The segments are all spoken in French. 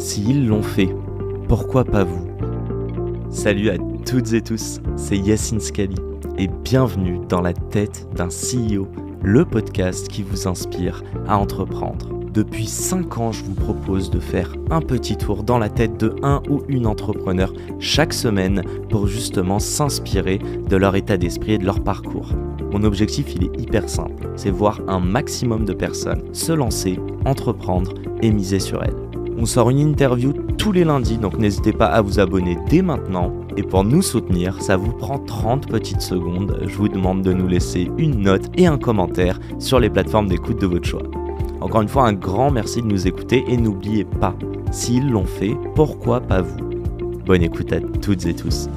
S'ils l'ont fait, pourquoi pas vous? Salut à toutes et tous, c'est Yacine Scali et bienvenue dans la tête d'un CEO, le podcast qui vous inspire à entreprendre. Depuis 5 ans, je vous propose de faire un petit tour dans la tête de un ou une entrepreneur chaque semaine pour justement s'inspirer de leur état d'esprit et de leur parcours. Mon objectif, il est hyper simple, c'est voir un maximum de personnes se lancer, entreprendre et miser sur elles. On sort une interview tous les lundis, donc n'hésitez pas à vous abonner dès maintenant. Et pour nous soutenir, ça vous prend 30 petites secondes. Je vous demande de nous laisser une note et un commentaire sur les plateformes d'écoute de votre choix. Encore une fois, un grand merci de nous écouter et n'oubliez pas, s'ils l'ont fait, pourquoi pas vous? Bonne écoute à toutes et tous.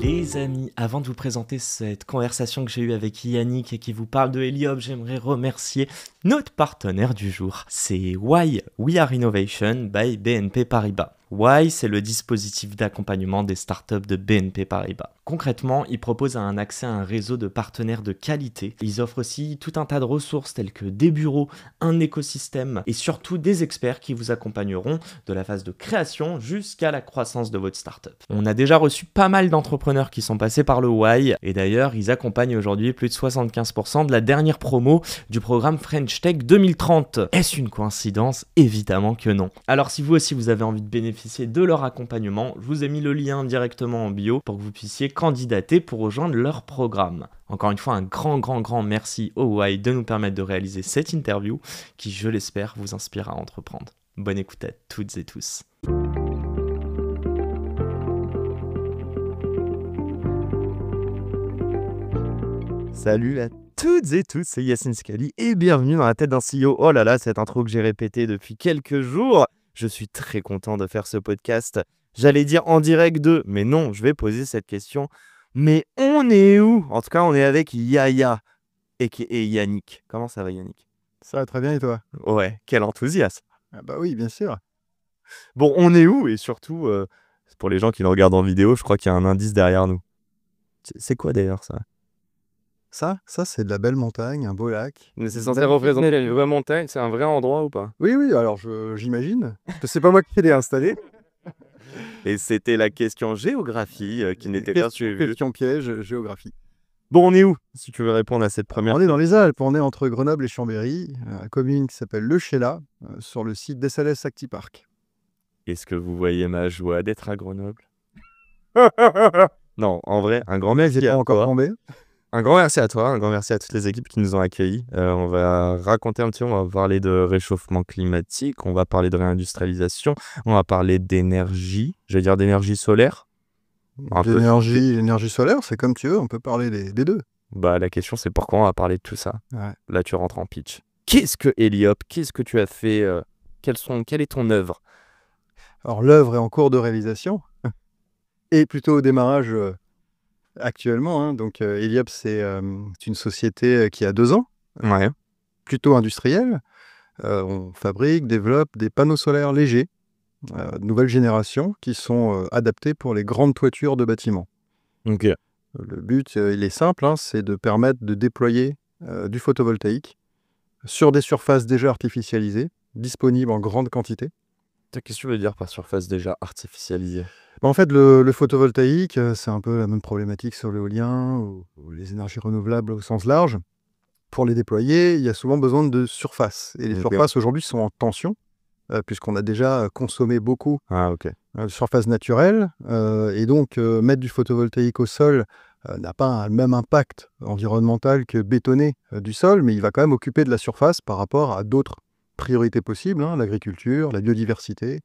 Les amis, avant de vous présenter cette conversation que j'ai eue avec Yannick et qui vous parle de Heliop, j'aimerais remercier notre partenaire du jour. C'est Why We Are Innovation by BNP Paribas. Why, c'est le dispositif d'accompagnement des startups de BNP Paribas. Concrètement, ils proposent un accès à un réseau de partenaires de qualité. Ils offrent aussi tout un tas de ressources telles que des bureaux, un écosystème et surtout des experts qui vous accompagneront de la phase de création jusqu'à la croissance de votre startup. On a déjà reçu pas mal d'entrepreneurs qui sont passés par le Why et d'ailleurs, ils accompagnent aujourd'hui plus de 75% de la dernière promo du programme French Tech 2030. Est-ce une coïncidence? Évidemment que non. Alors si vous aussi vous avez envie de bénéficier de leur accompagnement, je vous ai mis le lien directement en bio pour que vous puissiez candidater pour rejoindre leur programme. Encore une fois, un grand merci au Why de nous permettre de réaliser cette interview qui, je l'espère, vous inspire à entreprendre. Bonne écoute à toutes et tous. Salut à toutes et tous, c'est Yacine Scali et bienvenue dans la tête d'un CEO. Oh là là, cette intro que j'ai répétée depuis quelques jours. Je suis très content de faire ce podcast. J'allais dire en direct de, mais non, je vais poser cette question. Mais on est où? En tout cas, on est avec Yaya et Yannick. Comment ça va, Yannick? Ça va très bien et toi? Ouais, quel enthousiasme. Ah bah oui, bien sûr. Bon, on est où? Et surtout, pour les gens qui nous regardent en vidéo, je crois qu'il y a un indice derrière nous. C'est quoi d'ailleurs ça? Ça c'est de la belle montagne, un beau lac. Mais c'est censé représenter les vraies montagnes, c'est un vrai endroit ou pas? Oui, alors j'imagine. C'est pas moi qui l'ai installé. Et c'était la question géographie qui n'était pas suivie. Question piège, géographie. Bon, on est où? Si tu veux répondre à cette première. On est dans les Alpes, on est entre Grenoble et Chambéry, une commune qui s'appelle Le Chélat, sur le site d'SLS Actipark. Est-ce que vous voyez ma joie d'être à Grenoble? Non, en vrai, un grand merci à encore toi. tombé. Un grand merci à toi, un grand merci à toutes les équipes qui nous ont accueillis. On va raconter un petit peu, on va parler de réchauffement climatique, on va parler de réindustrialisation, on va parler d'énergie, je vais dire d'énergie solaire. L'énergie solaire, c'est comme tu veux, on peut parler des deux. Bah, la question c'est pourquoi on va parler de tout ça. Ouais. Là, tu rentres en pitch. Qu'est-ce que Heliop? Qu'est-ce que tu as fait? Quelle est ton œuvre? Alors l'œuvre est en cours de réalisation et plutôt au démarrage actuellement. Hein. Donc Heliop, c'est une société qui a 2 ans, Ouais. plutôt industrielle. On fabrique, développe des panneaux solaires légers, de nouvelle génération, qui sont adaptés pour les grandes toitures de bâtiments. Ok. Le but, il est simple, hein, c'est de permettre de déployer du photovoltaïque sur des surfaces déjà artificialisées, disponibles en grande quantité. Qu'est-ce que tu veux dire par surface déjà artificialisée? En fait, le photovoltaïque, c'est un peu la même problématique sur l'éolien ou les énergies renouvelables au sens large. Pour les déployer, il y a souvent besoin de surfaces. Et les surfaces aujourd'hui sont en tension, puisqu'on a déjà consommé beaucoup de surfaces naturelles. Et donc, mettre du photovoltaïque au sol n'a pas le même impact environnemental que bétonner du sol, mais il va quand même occuper de la surface par rapport à d'autres priorités possibles, hein, l'agriculture, la biodiversité,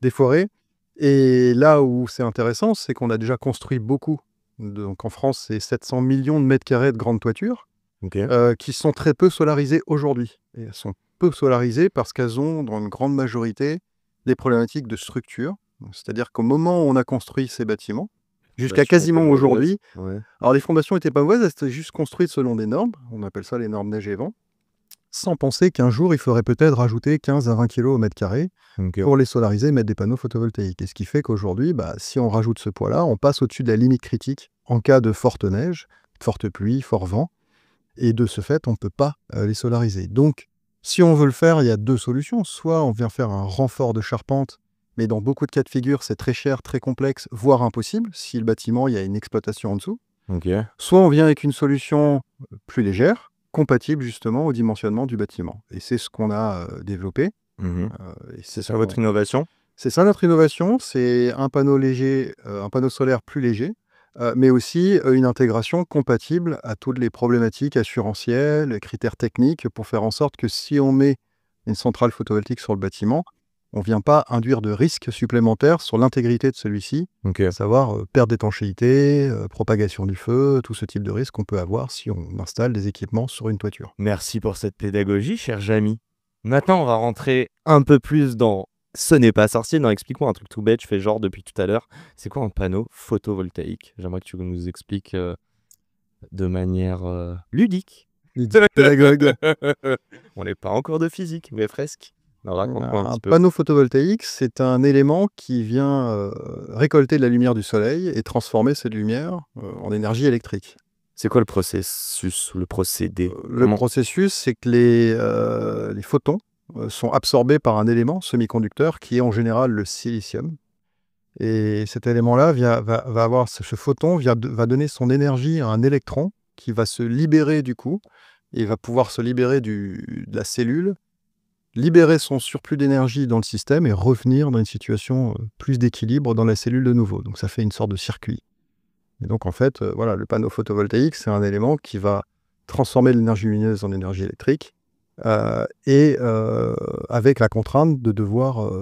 des forêts. Et là où c'est intéressant, c'est qu'on a déjà construit beaucoup. Donc en France, c'est 700 millions de mètres carrés de grandes toitures qui sont très peu solarisées aujourd'hui. Et elles sont peu solarisées parce qu'elles ont, dans une grande majorité, des problématiques de structure. C'est-à-dire qu'au moment où on a construit ces bâtiments, jusqu'à quasiment aujourd'hui, alors les fondations n'étaient pas mauvaises, elles étaient juste construites selon des normes, on appelle ça les normes neige et vent, sans penser qu'un jour, il faudrait peut-être rajouter 15 à 20 kg au mètre carré pour les solariser et mettre des panneaux photovoltaïques. Et ce qui fait qu'aujourd'hui, si on rajoute ce poids-là, on passe au-dessus de la limite critique en cas de forte neige, forte pluie, fort vent. Et de ce fait, on ne peut pas les solariser. Donc, Si on veut le faire, il y a 2 solutions. Soit on vient faire un renfort de charpente, mais dans beaucoup de cas de figure, c'est très cher, très complexe, voire impossible, si le bâtiment, il y a une exploitation en dessous. Ok. Soit on vient avec une solution plus légère, compatible justement au dimensionnement du bâtiment. Et c'est ce qu'on a développé. Et C'est ça votre innovation? C'est ça notre innovation, c'est un panneau léger, un panneau solaire plus léger, mais aussi une intégration compatible à toutes les problématiques assurantielles, critères techniques, pour faire en sorte que si on met une centrale photovoltaïque sur le bâtiment, on ne vient pas induire de risques supplémentaires sur l'intégrité de celui-ci, à savoir perte d'étanchéité, propagation du feu, tout ce type de risque qu'on peut avoir si on installe des équipements sur une toiture. Merci pour cette pédagogie, cher Jamy. Maintenant, on va rentrer un peu plus dans ce n'est pas sorcier. Non, explique-moi un truc tout bête, je fais genre depuis tout à l'heure. C'est quoi un panneau photovoltaïque? J'aimerais que tu nous expliques de manière ludique. On n'est pas encore de physique, mais presque. Un panneau photovoltaïque, c'est un élément qui vient récolter de la lumière du soleil et transformer cette lumière en énergie électrique. C'est quoi le processus ou le procédé? Le processus, c'est que les photons sont absorbés par un élément semi-conducteur qui est en général le silicium. Et cet élément-là va avoir ce photon va donner son énergie à un électron qui va se libérer du coup et va pouvoir se libérer de la cellule, libérer son surplus d'énergie dans le système et revenir dans une situation plus d'équilibre dans la cellule de nouveau. Donc ça fait une sorte de circuit. Et donc en fait, voilà, le panneau photovoltaïque, c'est un élément qui va transformer l'énergie lumineuse en énergie électrique et avec la contrainte de devoir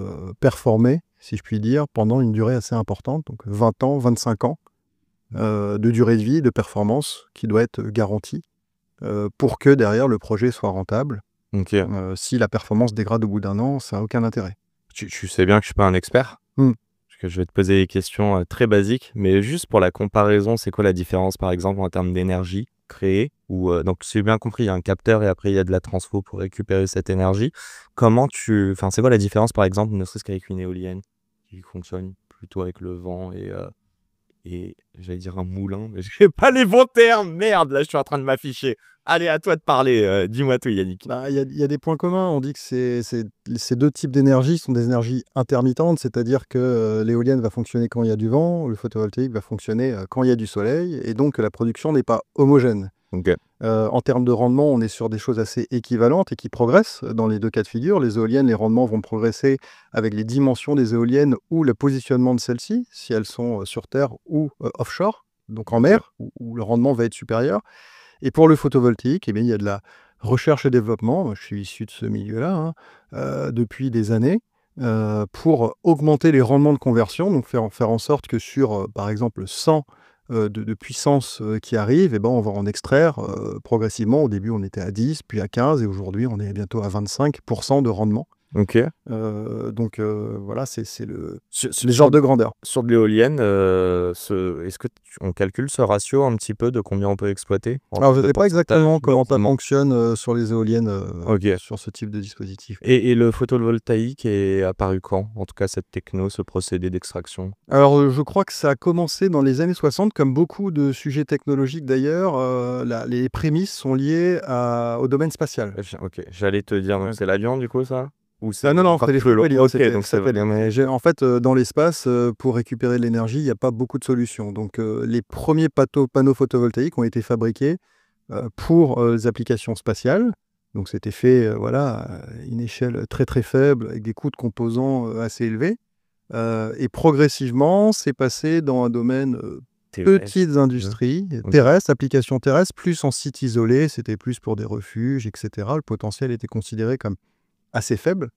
performer, si je puis dire, pendant une durée assez importante, donc 20 ans, 25 ans de durée de vie, de performance qui doit être garantie pour que derrière le projet soit rentable. Si la performance dégrade au bout d'un an, ça n'a aucun intérêt. Tu sais bien que je ne suis pas un expert que je vais te poser des questions très basiques, mais juste pour la comparaison, c'est quoi la différence par exemple en termes d'énergie créée donc si j'ai bien compris, il y a un capteur et après il y a de la transfo pour récupérer cette énergie. C'est quoi la différence par exemple, ne serait-ce qu'avec une éolienne qui fonctionne plutôt avec le vent et j'allais dire un moulin, mais je n'ai pas les bons termes, merde, là je suis en train de m'afficher. Allez, à toi de parler, dis-moi tout Yannick. Il y a des points communs, on dit que ces 2 types d'énergie sont des énergies intermittentes, c'est-à-dire que l'éolienne va fonctionner quand il y a du vent, le photovoltaïque va fonctionner quand il y a du soleil, et donc la production n'est pas homogène. En termes de rendement, on est sur des choses assez équivalentes et qui progressent dans les 2 cas de figure. Les éoliennes, les rendements vont progresser avec les dimensions des éoliennes ou le positionnement de celles-ci, si elles sont sur terre ou offshore, donc en mer, où le rendement va être supérieur. Et pour le photovoltaïque, eh bien, il y a de la recherche et développement. Moi, je suis issu de ce milieu-là depuis des années pour augmenter les rendements de conversion, donc faire en sorte que sur, par exemple, 100 de puissance qui arrive, on va en extraire progressivement. Au début, on était à 10, puis à 15, et aujourd'hui, on est bientôt à 25% de rendement. Donc voilà, c'est le genre de grandeur. Sur de l'éolienne, est-ce qu'on calcule ce ratio un petit peu de combien on peut exploiter? Alors je ne sais pas exactement comment ça fonctionne sur les éoliennes, sur ce type de dispositif. Et le photovoltaïque est apparu quand? En tout cas cette techno, ce procédé d'extraction? Alors je crois que ça a commencé dans les années 60, comme beaucoup de sujets technologiques d'ailleurs. Les prémices sont liées au domaine spatial. Ok, j'allais te dire, c'est l'avion du coup ça? Non, c'est les photovoltaïques. Okay, en fait, dans l'espace, pour récupérer de l'énergie, il n'y a pas beaucoup de solutions. Donc, les premiers panneaux photovoltaïques ont été fabriqués pour les applications spatiales. Donc, c'était fait à une échelle très très faible, avec des coûts de composants assez élevés. Et progressivement, c'est passé dans un domaine petites industries terrestres, applications terrestres, plus en site isolé. C'était plus pour des refuges, etc. Le potentiel était considéré comme assez faible.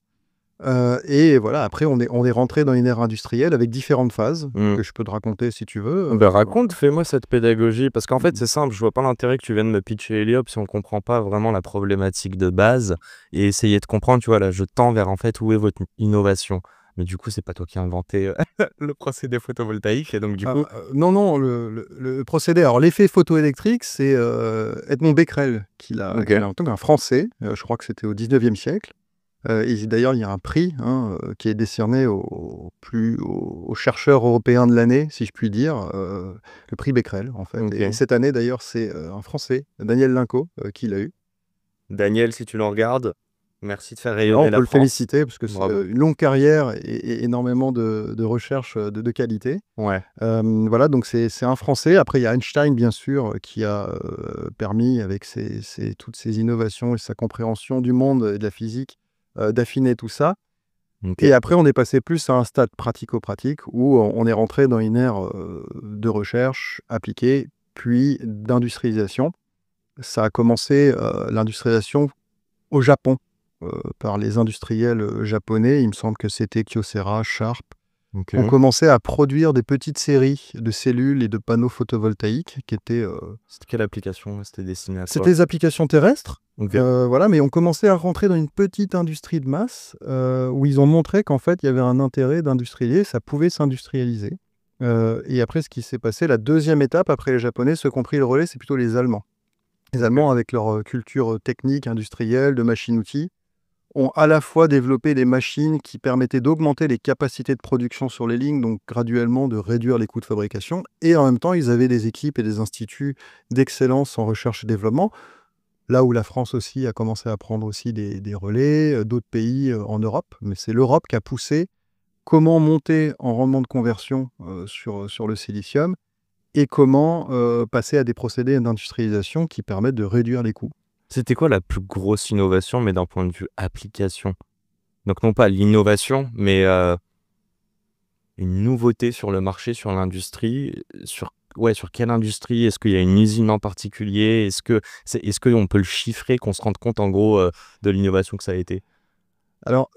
Et voilà, après, on est rentré dans une ère industrielle avec différentes phases que je peux te raconter si tu veux. Raconte, fais-moi cette pédagogie, parce qu'en fait, c'est simple, je vois pas l'intérêt que tu viennes me pitcher Heliop si on comprend pas vraiment la problématique de base et essayer de comprendre, tu vois, là, je tends vers en fait où est votre innovation. Mais du coup, c'est pas toi qui as inventé le procédé photovoltaïque, et donc du coup... Non, le procédé, alors l'effet photoélectrique, c'est Edmond Becquerel, qui l'a inventé, un Français, je crois que c'était au 19e siècle. Et d'ailleurs, il y a un prix qui est décerné aux chercheurs européens de l'année, si je puis dire, le prix Becquerel, en fait. Et cette année, d'ailleurs, c'est un Français, Daniel Linco, qui l'a eu. Daniel, si tu le regardes, Merci de faire Là, rayonner on la peut le France. féliciter parce que c'est Bravo. une longue carrière et énormément de recherche de qualité. Ouais. Voilà, donc c'est un Français. Après, il y a Einstein, bien sûr, qui a permis, avec toutes ses innovations et sa compréhension du monde et de la physique, d'affiner tout ça. Ok. Et après, on est passé plus à un stade pratico-pratique où on est rentré dans une ère de recherche appliquée, puis d'industrialisation. Ça a commencé, l'industrialisation au Japon, par les industriels japonais. Il me semble que c'était Kyocera, Sharp. Ok. On commençait à produire des petites séries de cellules et de panneaux photovoltaïques qui étaient... C'était quelle application c'était destiné à C'était quoi? des applications terrestres, Ok. voilà, mais on commençait à rentrer dans une petite industrie de masse où ils ont montré qu'en fait, il y avait un intérêt d'industrialiser, ça pouvait s'industrialiser. Et après, ce qui s'est passé, la deuxième étape, après les Japonais, ceux qui ont pris le relais, c'est plutôt les Allemands. Les Allemands, avec leur culture technique, industrielle, de machines-outils, ont à la fois développé des machines qui permettaient d'augmenter les capacités de production sur les lignes, donc graduellement de réduire les coûts de fabrication, et en même temps, ils avaient des équipes et des instituts d'excellence en recherche et développement, là où la France aussi a commencé à prendre aussi des relais, d'autres pays en Europe, mais c'est l'Europe qui a poussé comment monter en rendement de conversion sur le silicium et comment passer à des procédés d'industrialisation qui permettent de réduire les coûts. C'était quoi la plus grosse innovation, mais d'un point de vue application? Donc non pas l'innovation, mais une nouveauté sur le marché, sur l'industrie, sur quelle industrie? Est-ce qu'il y a une usine en particulier? Est-ce qu'on peut le chiffrer, qu'on se rende compte en gros de l'innovation que ça a été? Alors,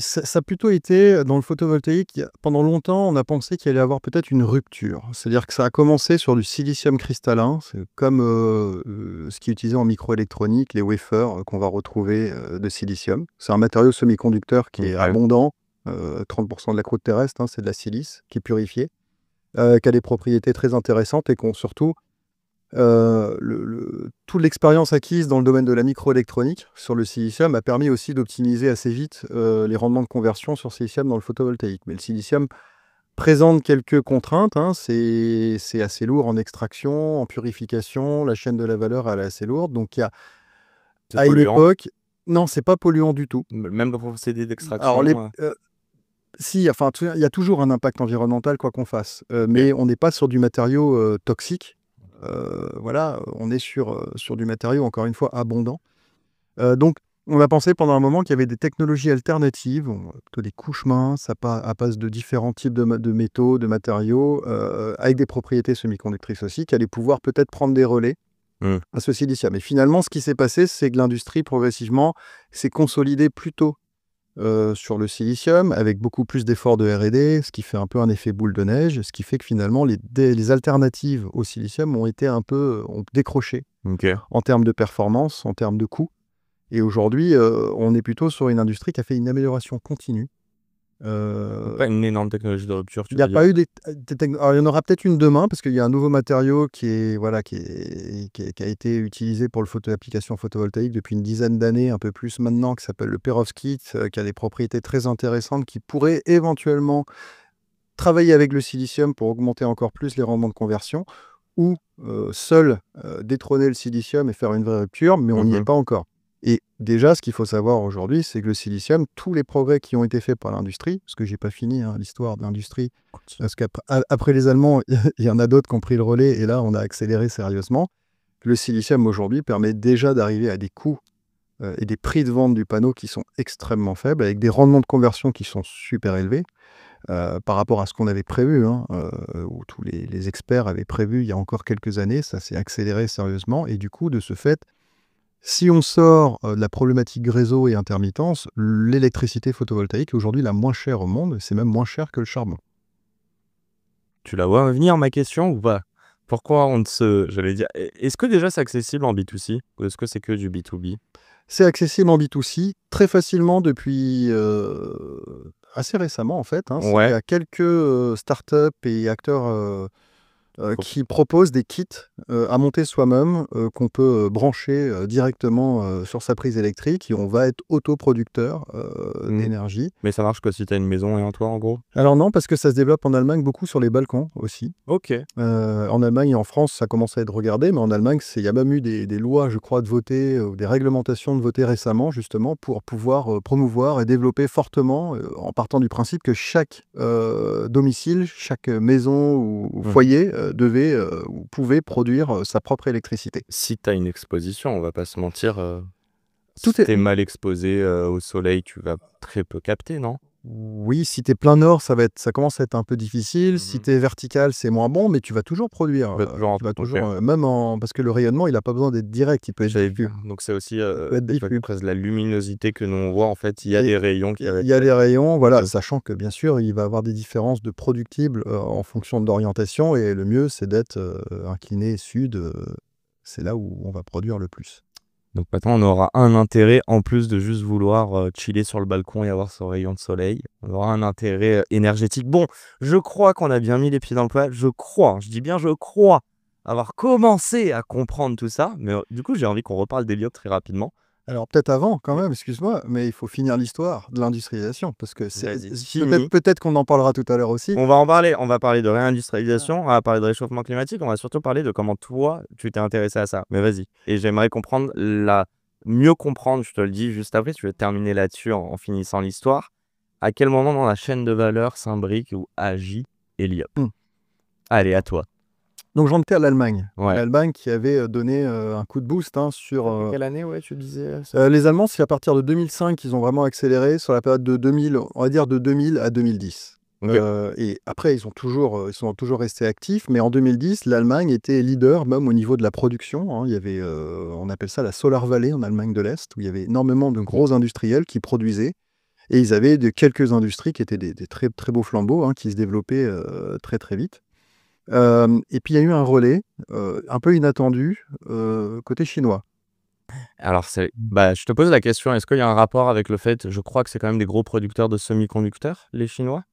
ça a plutôt été dans le photovoltaïque. Pendant longtemps, on a pensé qu'il allait y avoir peut-être une rupture. C'est-à-dire que ça a commencé sur du silicium cristallin. C'est comme ce qui est utilisé en microélectronique, les wafers qu'on va retrouver de silicium. C'est un matériau semi-conducteur qui est Ouais. abondant. 30% de la croûte terrestre, c'est de la silice qui est purifiée, qui a des propriétés très intéressantes et qu'on surtout toute l'expérience acquise dans le domaine de la microélectronique sur le silicium a permis aussi d'optimiser assez vite les rendements de conversion sur silicium dans le photovoltaïque. Mais le silicium présente quelques contraintes, c'est assez lourd en extraction, en purification, la chaîne de la valeur elle est assez lourde. Donc il y a, C'est à une polluant, époque, non, c'est pas polluant du tout. même dans le procédé Alors, d'extraction. si, enfin, il y a toujours un impact environnemental, quoi qu'on fasse. Mais on n'est pas sur du matériau toxique. Voilà, on est sur du matériau, encore une fois, abondant. Donc, on a pensé pendant un moment qu'il y avait des technologies alternatives, plutôt des couches minces, à base de différents types de métaux, de matériaux, avec des propriétés semi-conductrices aussi, qui allaient pouvoir peut-être prendre des relais à ce silicium. Et finalement, ce qui s'est passé, c'est que l'industrie, progressivement, s'est consolidée plutôt sur le silicium, avec beaucoup plus d'efforts de R&D, ce qui fait un peu un effet boule de neige, ce qui fait que finalement, les alternatives au silicium ont décroché Ok. en termes de performance, en termes de coût. Et aujourd'hui, on est plutôt sur une industrie qui a fait une amélioration continue. Pas une énorme technologie de rupture, tu Il n'y veux a dire? pas eu alors, il y en aura peut-être une demain, parce qu'il y a un nouveau matériau qui a été utilisé pour l'application photovoltaïque depuis une dizaine d'années, un peu plus maintenant, qui s'appelle le perovskite, qui a des propriétés très intéressantes, qui pourrait éventuellement travailler avec le silicium pour augmenter encore plus les rendements de conversion, ou seul détrôner le silicium et faire une vraie rupture, mais on n'y est pas encore. Et déjà, ce qu'il faut savoir aujourd'hui, c'est que le silicium, tous les progrès qui ont été faits par l'industrie, parce que j'ai pas fini l'histoire de l'industrie, parce qu'après les Allemands, il y en a d'autres qui ont pris le relais, et là, on a accéléré sérieusement. Le silicium aujourd'hui permet déjà d'arriver à des coûts et des prix de vente du panneau qui sont extrêmement faibles, avec des rendements de conversion qui sont super élevés par rapport à ce qu'on avait prévu, où tous les experts avaient prévu il y a encore quelques années. Ça s'est accéléré sérieusement, et du coup, de ce fait, si on sort de la problématique réseau et intermittence, l'électricité photovoltaïque est aujourd'hui la moins chère au monde, c'est même moins cher que le charbon. Tu la vois venir, ma question, ou pas? Pourquoi j'allais dire, est-ce que déjà c'est accessible en B2C ou est-ce que c'est que du B2B? C'est accessible en B2C très facilement depuis assez récemment, en fait. Il y Ouais. a quelques startups et acteurs qui propose des kits à monter soi-même, qu'on peut brancher directement sur sa prise électrique et on va être autoproducteur d'énergie. Mais ça marche que si tu as une maison et un toit, en gros? Alors non, parce que ça se développe en Allemagne beaucoup sur les balcons aussi. Ok. En Allemagne et en France, ça commence à être regardé, mais en Allemagne, il y a même eu des lois, je crois, de voter, ou des réglementations de voter récemment, justement, pour pouvoir promouvoir et développer fortement, en partant du principe que chaque domicile, chaque maison ou foyer devait ou pouvait produire sa propre électricité. Si tu as une exposition, on va pas se mentir, Tout si est- tu es mal exposé au soleil, tu vas très peu capter, non? Oui, si tu es plein nord, ça commence à être un peu difficile. Si tu es vertical, c'est moins bon, mais tu vas toujours produire. Tu vas toujours en- Tu vas ok. toujours, parce que le rayonnement, il n'a pas besoin d'être direct, il peut être J'avais diffus. vu. Donc c'est aussi peut être diffus. presque la luminosité que nous on voit, en fait, il y a Et des rayons qui Il y a les rayons, voilà, Ok. sachant que bien sûr, il va y avoir des différences de productibles en fonction de l'orientation, et le mieux, c'est d'être incliné sud. C'est là où on va produire le plus. Donc maintenant, on aura un intérêt, en plus de juste vouloir chiller sur le balcon et avoir ce rayon de soleil, on aura un intérêt énergétique. Bon, je crois qu'on a bien mis les pieds dans le plat, je dis bien je crois avoir commencé à comprendre tout ça, mais du coup, j'ai envie qu'on reparle d'Eliott très rapidement. Alors peut-être avant, quand Oui. même, excuse-moi, mais il faut finir l'histoire de l'industrialisation, parce que Vas-y, fini. peut-être qu'on en parlera tout à l'heure aussi. On va en parler, on va parler de réindustrialisation, on va parler de réchauffement climatique, on va surtout parler de comment toi, tu t'es intéressé à ça. Mais vas-y. Et j'aimerais mieux comprendre, je te le dis juste après, je vais terminer là-dessus en finissant l'histoire. À quel moment dans la chaîne de valeur s'imbrique ou agit Eliott? Allez, à toi. Donc j'en étais à l'Allemagne. Ouais. L'Allemagne qui avait donné un coup de boost sur... Quelle année, ouais, tu disais les Allemands, c'est à partir de 2005 qu'ils ont vraiment accéléré sur la période de 2000, on va dire de 2000 à 2010. Ok. Et après, ils sont toujours restés actifs, mais en 2010, l'Allemagne était leader même au niveau de la production, hein. Il y avait, on appelle ça la Solar Valley en Allemagne de l'Est, où il y avait énormément de gros industriels qui produisaient, et ils avaient quelques industries qui étaient des très, très beaux flambeaux, hein, qui se développaient très très vite. Et puis il y a eu un relais un peu inattendu côté chinois. Alors, je te pose la question, est-ce qu'il y a un rapport avec le fait, je crois que c'est quand même des gros producteurs de semi-conducteurs, les Chinois?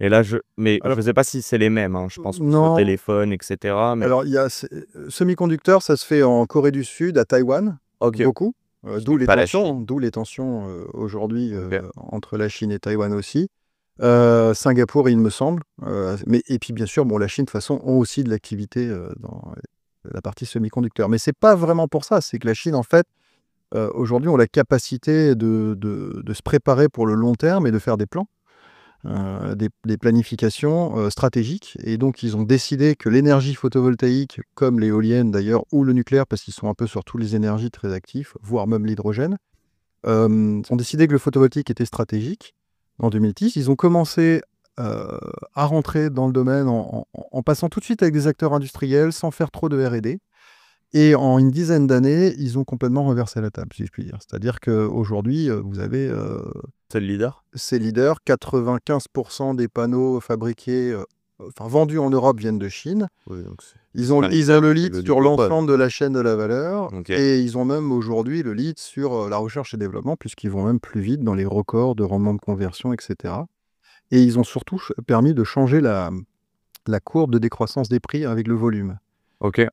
Et là, mais je ne sais pas si c'est les mêmes, hein. Je pense que Non. le téléphone, etc. Mais... Alors, il y a semi-conducteurs, ça se fait en Corée du Sud, à Taïwan, Ok. beaucoup. D'où les Pas la tensions aujourd'hui Ok. entre la Chine et Taïwan aussi. Singapour, il me semble. Et puis, bien sûr, la Chine, de toute façon, ont aussi de l'activité dans la partie semi-conducteur. Mais c'est pas vraiment pour ça. C'est que la Chine, en fait, aujourd'hui, ont la capacité de se préparer pour le long terme et de faire des plans. Des planifications stratégiques, et donc ils ont décidé que l'énergie photovoltaïque, comme l'éolienne d'ailleurs, ou le nucléaire, parce qu'ils sont un peu sur toutes les énergies très actifs, voire même l'hydrogène, ont décidé que le photovoltaïque était stratégique. En 2010, ils ont commencé à rentrer dans le domaine en passant tout de suite avec des acteurs industriels, sans faire trop de R&D. Et en une dizaine d'années, ils ont complètement renversé la table, si je puis dire. C'est-à-dire qu'aujourd'hui, vous avez C'est le leader? ces leaders, 95% des panneaux fabriqués, vendus en Europe viennent de Chine. Oui, donc Ils ont le lead sur l'ensemble de la chaîne de la valeur, Ok. et ils ont même aujourd'hui le lead sur la recherche et développement, puisqu'ils vont même plus vite dans les records de rendement de conversion, etc. Et ils ont surtout permis de changer la courbe de décroissance des prix avec le volume. Ok.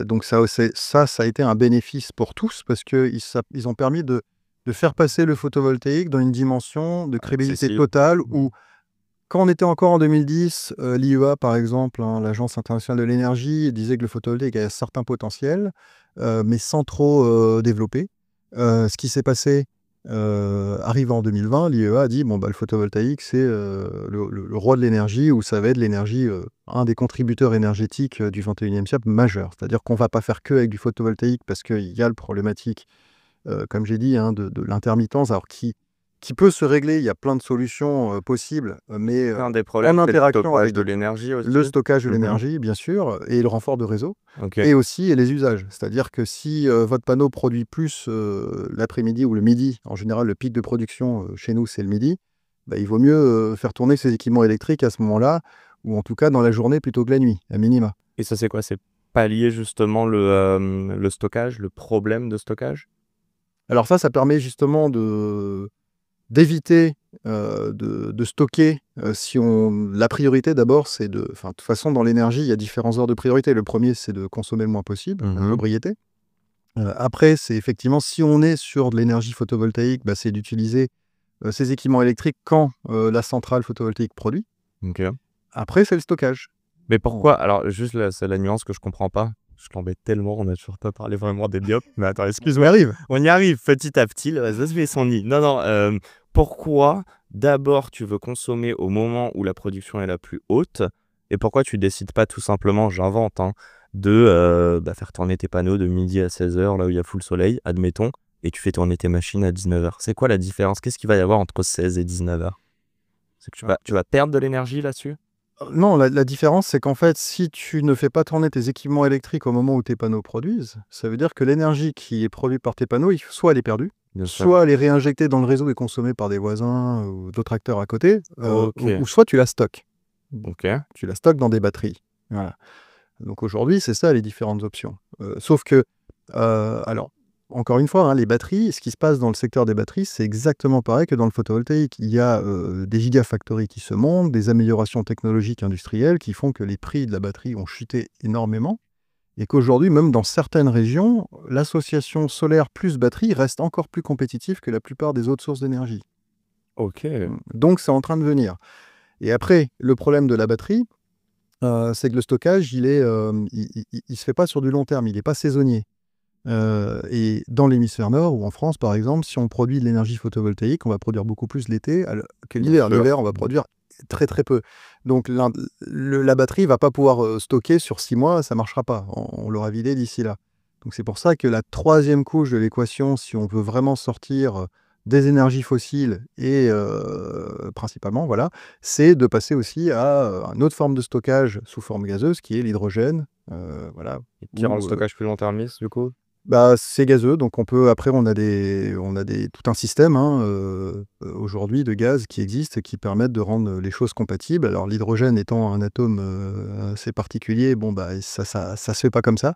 Donc ça a été un bénéfice pour tous, parce qu'ils ont permis de faire passer le photovoltaïque dans une dimension de crédibilité Accessible. totale, où, quand on était encore en 2010, l'IEA, par exemple, hein, l'Agence internationale de l'énergie, disait que le photovoltaïque avait un certain potentiel, mais sans trop développer. Ce qui s'est passé, arrivé en 2020, l'IEA a dit, le photovoltaïque, c'est le roi de l'énergie, ou ça va être l'énergie, un des contributeurs énergétiques du 21e siècle majeur. C'est-à-dire qu'on ne va pas faire que avec du photovoltaïque, parce qu'il y a le problématique, comme j'ai dit, hein, de l'intermittence, alors qui peut se régler. Il y a plein de solutions possibles, mais Un des problèmes, en c'est le interaction stockage avec de l'énergie aussi. le stockage de Mhm. l'énergie, bien sûr, et le renfort de réseau, Ok. et aussi les usages. C'est-à-dire que si votre panneau produit plus l'après-midi ou le midi, en général le pic de production chez nous c'est le midi, il vaut mieux faire tourner ces équipements électriques à ce moment-là, ou en tout cas dans la journée plutôt que la nuit, à minima. Et ça, c'est quoi? C'est pallier justement le stockage, le problème de stockage? Alors ça permet justement d'éviter de stocker, la priorité d'abord, c'est de toute façon, dans l'énergie, il y a différents ordres de priorité. Le premier, c'est de consommer le moins possible, la sobriété. Après, c'est effectivement, si on est sur de l'énergie photovoltaïque, c'est d'utiliser ces équipements électriques quand la centrale photovoltaïque produit. Ok. Après, c'est le stockage. Mais pourquoi? Alors, juste là, c'est la nuance que je comprends pas. Je t'embête tellement, on a toujours pas parlé vraiment des diopes. Mais attends, excuse-moi. On y arrive petit à petit. Ça se fait son nid. Non. Pourquoi d'abord tu veux consommer au moment où la production est la plus haute? Et pourquoi tu décides pas tout simplement, j'invente, de faire tourner tes panneaux de midi à 16h, là où il y a full soleil, admettons, et tu fais tourner tes machines à 19h? C'est quoi la différence? Qu'est-ce qu'il va y avoir entre 16 et 19h? C'est que tu vas perdre de l'énergie là-dessus? Non, la différence, c'est qu'en fait, si tu ne fais pas tourner tes équipements électriques au moment où tes panneaux produisent, ça veut dire que l'énergie qui est produite par tes panneaux, soit elle est perdue, Bien sûr. soit elle est réinjectée dans le réseau et consommée par des voisins ou d'autres acteurs à côté, Ok. ou soit tu la stockes. Ok. Tu la stockes dans des batteries. Voilà. Donc aujourd'hui, c'est ça les différentes options. Sauf que, alors, encore une fois, les batteries, ce qui se passe dans le secteur des batteries, c'est exactement pareil que dans le photovoltaïque. Il y a des gigafactories qui se montent, des améliorations technologiques industrielles qui font que les prix de la batterie ont chuté énormément et qu'aujourd'hui, même dans certaines régions, l'association solaire plus batterie reste encore plus compétitive que la plupart des autres sources d'énergie. Ok. Donc c'est en train de venir. Et après, le problème de la batterie, c'est que le stockage, il se fait pas sur du long terme, il n'est pas saisonnier. Et dans l'hémisphère nord ou en France, par exemple, si on produit de l'énergie photovoltaïque, on va produire beaucoup plus l'été que l'hiver. L'hiver, on va produire très très peu. Donc la batterie va pas pouvoir stocker sur 6 mois, ça marchera pas. On l'aura vidé d'ici là. Donc c'est pour ça que la troisième couche de l'équation, si on veut vraiment sortir des énergies fossiles et principalement, voilà, c'est de passer aussi à une autre forme de stockage sous forme gazeuse qui est l'hydrogène. Voilà. Qui rend le stockage plus long-termiste, du coup? C'est gazeux, donc après on a tout un système aujourd'hui de gaz qui existe et qui permettent de rendre les choses compatibles. Alors l'hydrogène étant un atome assez particulier, ça se fait pas comme ça.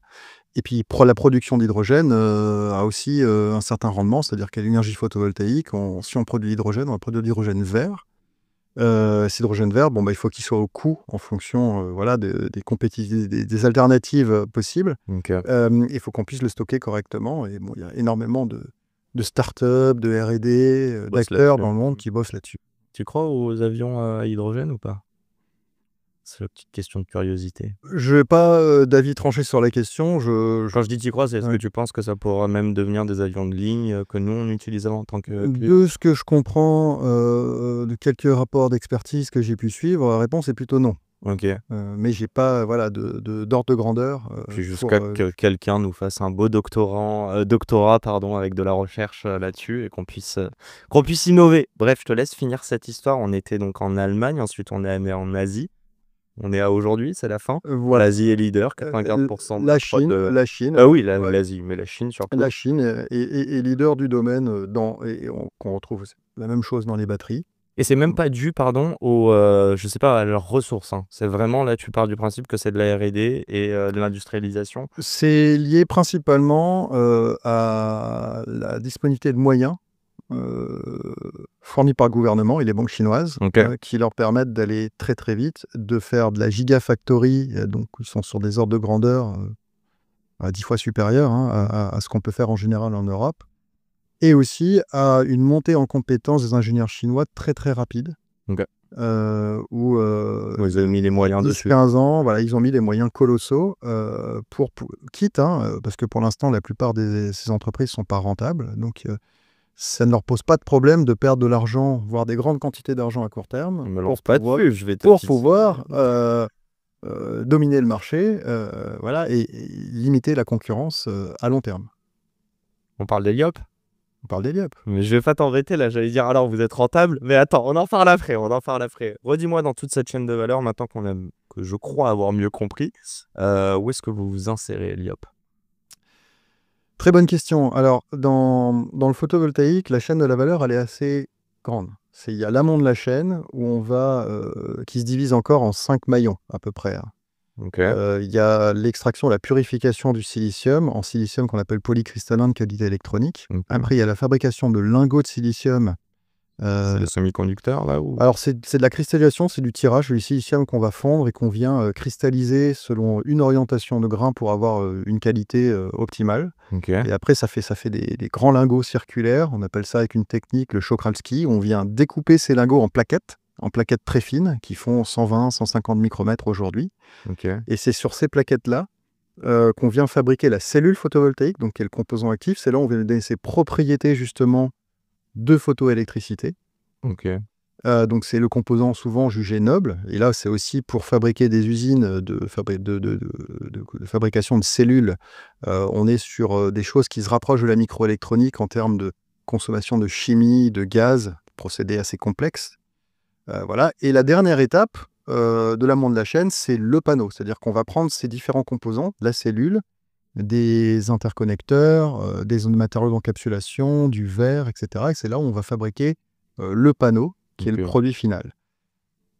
Et puis la production d'hydrogène a aussi un certain rendement, c'est-à-dire qu'à l'énergie photovoltaïque, si on produit de l'hydrogène, on va produire de l'hydrogène vert. Cet hydrogène vert, il faut qu'il soit au coût en fonction des alternatives possibles. Ok. Il faut qu'on puisse le stocker correctement. Et il y a énormément de start-up, de R&D, d'acteurs dans le monde qui bossent là-dessus. Tu crois aux avions à hydrogène ou pas? C'est une petite question de curiosité. Je n'ai pas d'avis tranché sur la question. Quand je dis t'y crois, c'est est-ce que tu penses que ça pourra même devenir des avions de ligne que nous on utilise en tant que... De ce que je comprends de quelques rapports d'expertise que j'ai pu suivre, la réponse est plutôt non. Ok. Mais j'ai pas d'ordre de grandeur. Puis jusqu'à que quelqu'un nous fasse un beau doctorat avec de la recherche là-dessus et qu'on puisse innover. Bref, je te laisse finir cette histoire. On était donc en Allemagne, ensuite on est allé en Asie. On est à aujourd'hui, c'est la fin. Voilà. L'Asie est leader, 95%. La Chine. Ah oui, l'Asie, mais la Chine surtout. La Chine est leader du domaine qu'on retrouve la même chose dans les batteries. Et c'est même pas dû, aux, je sais pas, à leurs ressources. C'est vraiment, là, tu pars du principe que c'est de la R&D et de l'industrialisation. C'est lié principalement à la disponibilité de moyens fournis par le gouvernement et les banques chinoises qui leur permettent d'aller très très vite, de faire de la gigafactory, donc ils sont sur des ordres de grandeur à 10 fois supérieurs à ce qu'on peut faire en général en Europe, et aussi à une montée en compétence des ingénieurs chinois très très rapide. Où ils ont mis les moyens dessus. 15 ans, voilà, ils ont mis des moyens colossaux quitte, parce que pour l'instant la plupart de ces entreprises ne sont pas rentables, donc ça ne leur pose pas de problème de perdre de l'argent, voire des grandes quantités d'argent à court terme, pour pouvoir dominer le marché et limiter la concurrence à long terme. On parle d'Héliop? On parle d'Héliop. Mais je vais pas t'embêter là, j'allais dire alors vous êtes rentable, mais attends, on en parle après. Redis-moi dans toute cette chaîne de valeur, maintenant que je crois avoir mieux compris, où est-ce que vous vous insérez, Héliop? Très bonne question. Alors, dans le photovoltaïque, la chaîne de la valeur, elle est assez grande. Il y a l'amont de la chaîne où qui se divise encore en 5 maillons à peu près. Il y a l'extraction, la purification du silicium, en silicium qu'on appelle polycristallin de qualité électronique. Après, il y a la fabrication de lingots de silicium C'est le semi-conducteur, là ou... Alors, c'est de la cristallisation, c'est du tirage, du silicium qu'on va fondre et qu'on vient cristalliser selon une orientation de grain pour avoir une qualité optimale. Ok. Et après, ça fait des grands lingots circulaires. On appelle ça avec une technique le Czochralski. On vient découper ces lingots en plaquettes très fines, qui font 120, 150 micromètres aujourd'hui. Ok. Et c'est sur ces plaquettes-là qu'on vient fabriquer la cellule photovoltaïque, donc qui est le composant actif. C'est là où on vient donner ses propriétés, justement, de photoélectricité. Ok. Donc c'est le composant souvent jugé noble. Et là, c'est aussi pour fabriquer des usines de fabrication de cellules. On est sur des choses qui se rapprochent de la microélectronique en termes de consommation de chimie, de gaz, procédés assez complexes. Voilà. Et la dernière étape de l'amont de la chaîne, c'est le panneau. C'est-à-dire qu'on va prendre ces différents composants, la cellule, des interconnecteurs, des matériaux d'encapsulation, du verre, etc. Et c'est là où on va fabriquer le panneau, qui est le produit final.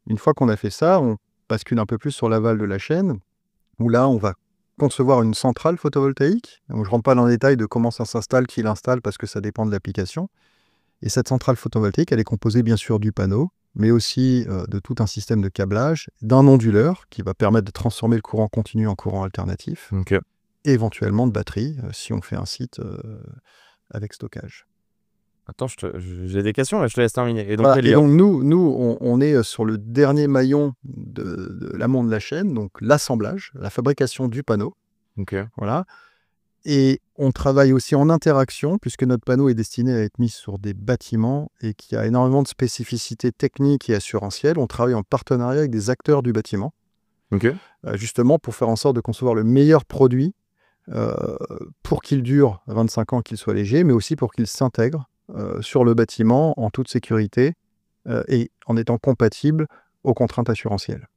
Une fois qu'on a fait ça, on bascule un peu plus sur l'aval de la chaîne, où là, on va concevoir une centrale photovoltaïque. Donc, je ne rentre pas dans le détail de comment ça s'installe, qui l'installe, parce que ça dépend de l'application. Et cette centrale photovoltaïque, elle est composée bien sûr du panneau, mais aussi de tout un système de câblage, d'un onduleur qui va permettre de transformer le courant continu en courant alternatif, et éventuellement de batterie, si on fait un site avec stockage. Attends, j'ai des questions, mais je te laisse terminer. Et donc, Voilà. Et donc nous on est sur le dernier maillon de l'amont de la chaîne, donc l'assemblage, la fabrication du panneau. Voilà. Et on travaille aussi en interaction, puisque notre panneau est destiné à être mis sur des bâtiments et qui a énormément de spécificités techniques et assurantielles. On travaille en partenariat avec des acteurs du bâtiment, justement pour faire en sorte de concevoir le meilleur produit pour qu'il dure 25 ans, qu'il soit léger, mais aussi pour qu'il s'intègre sur le bâtiment en toute sécurité et en étant compatible aux contraintes assurantielles.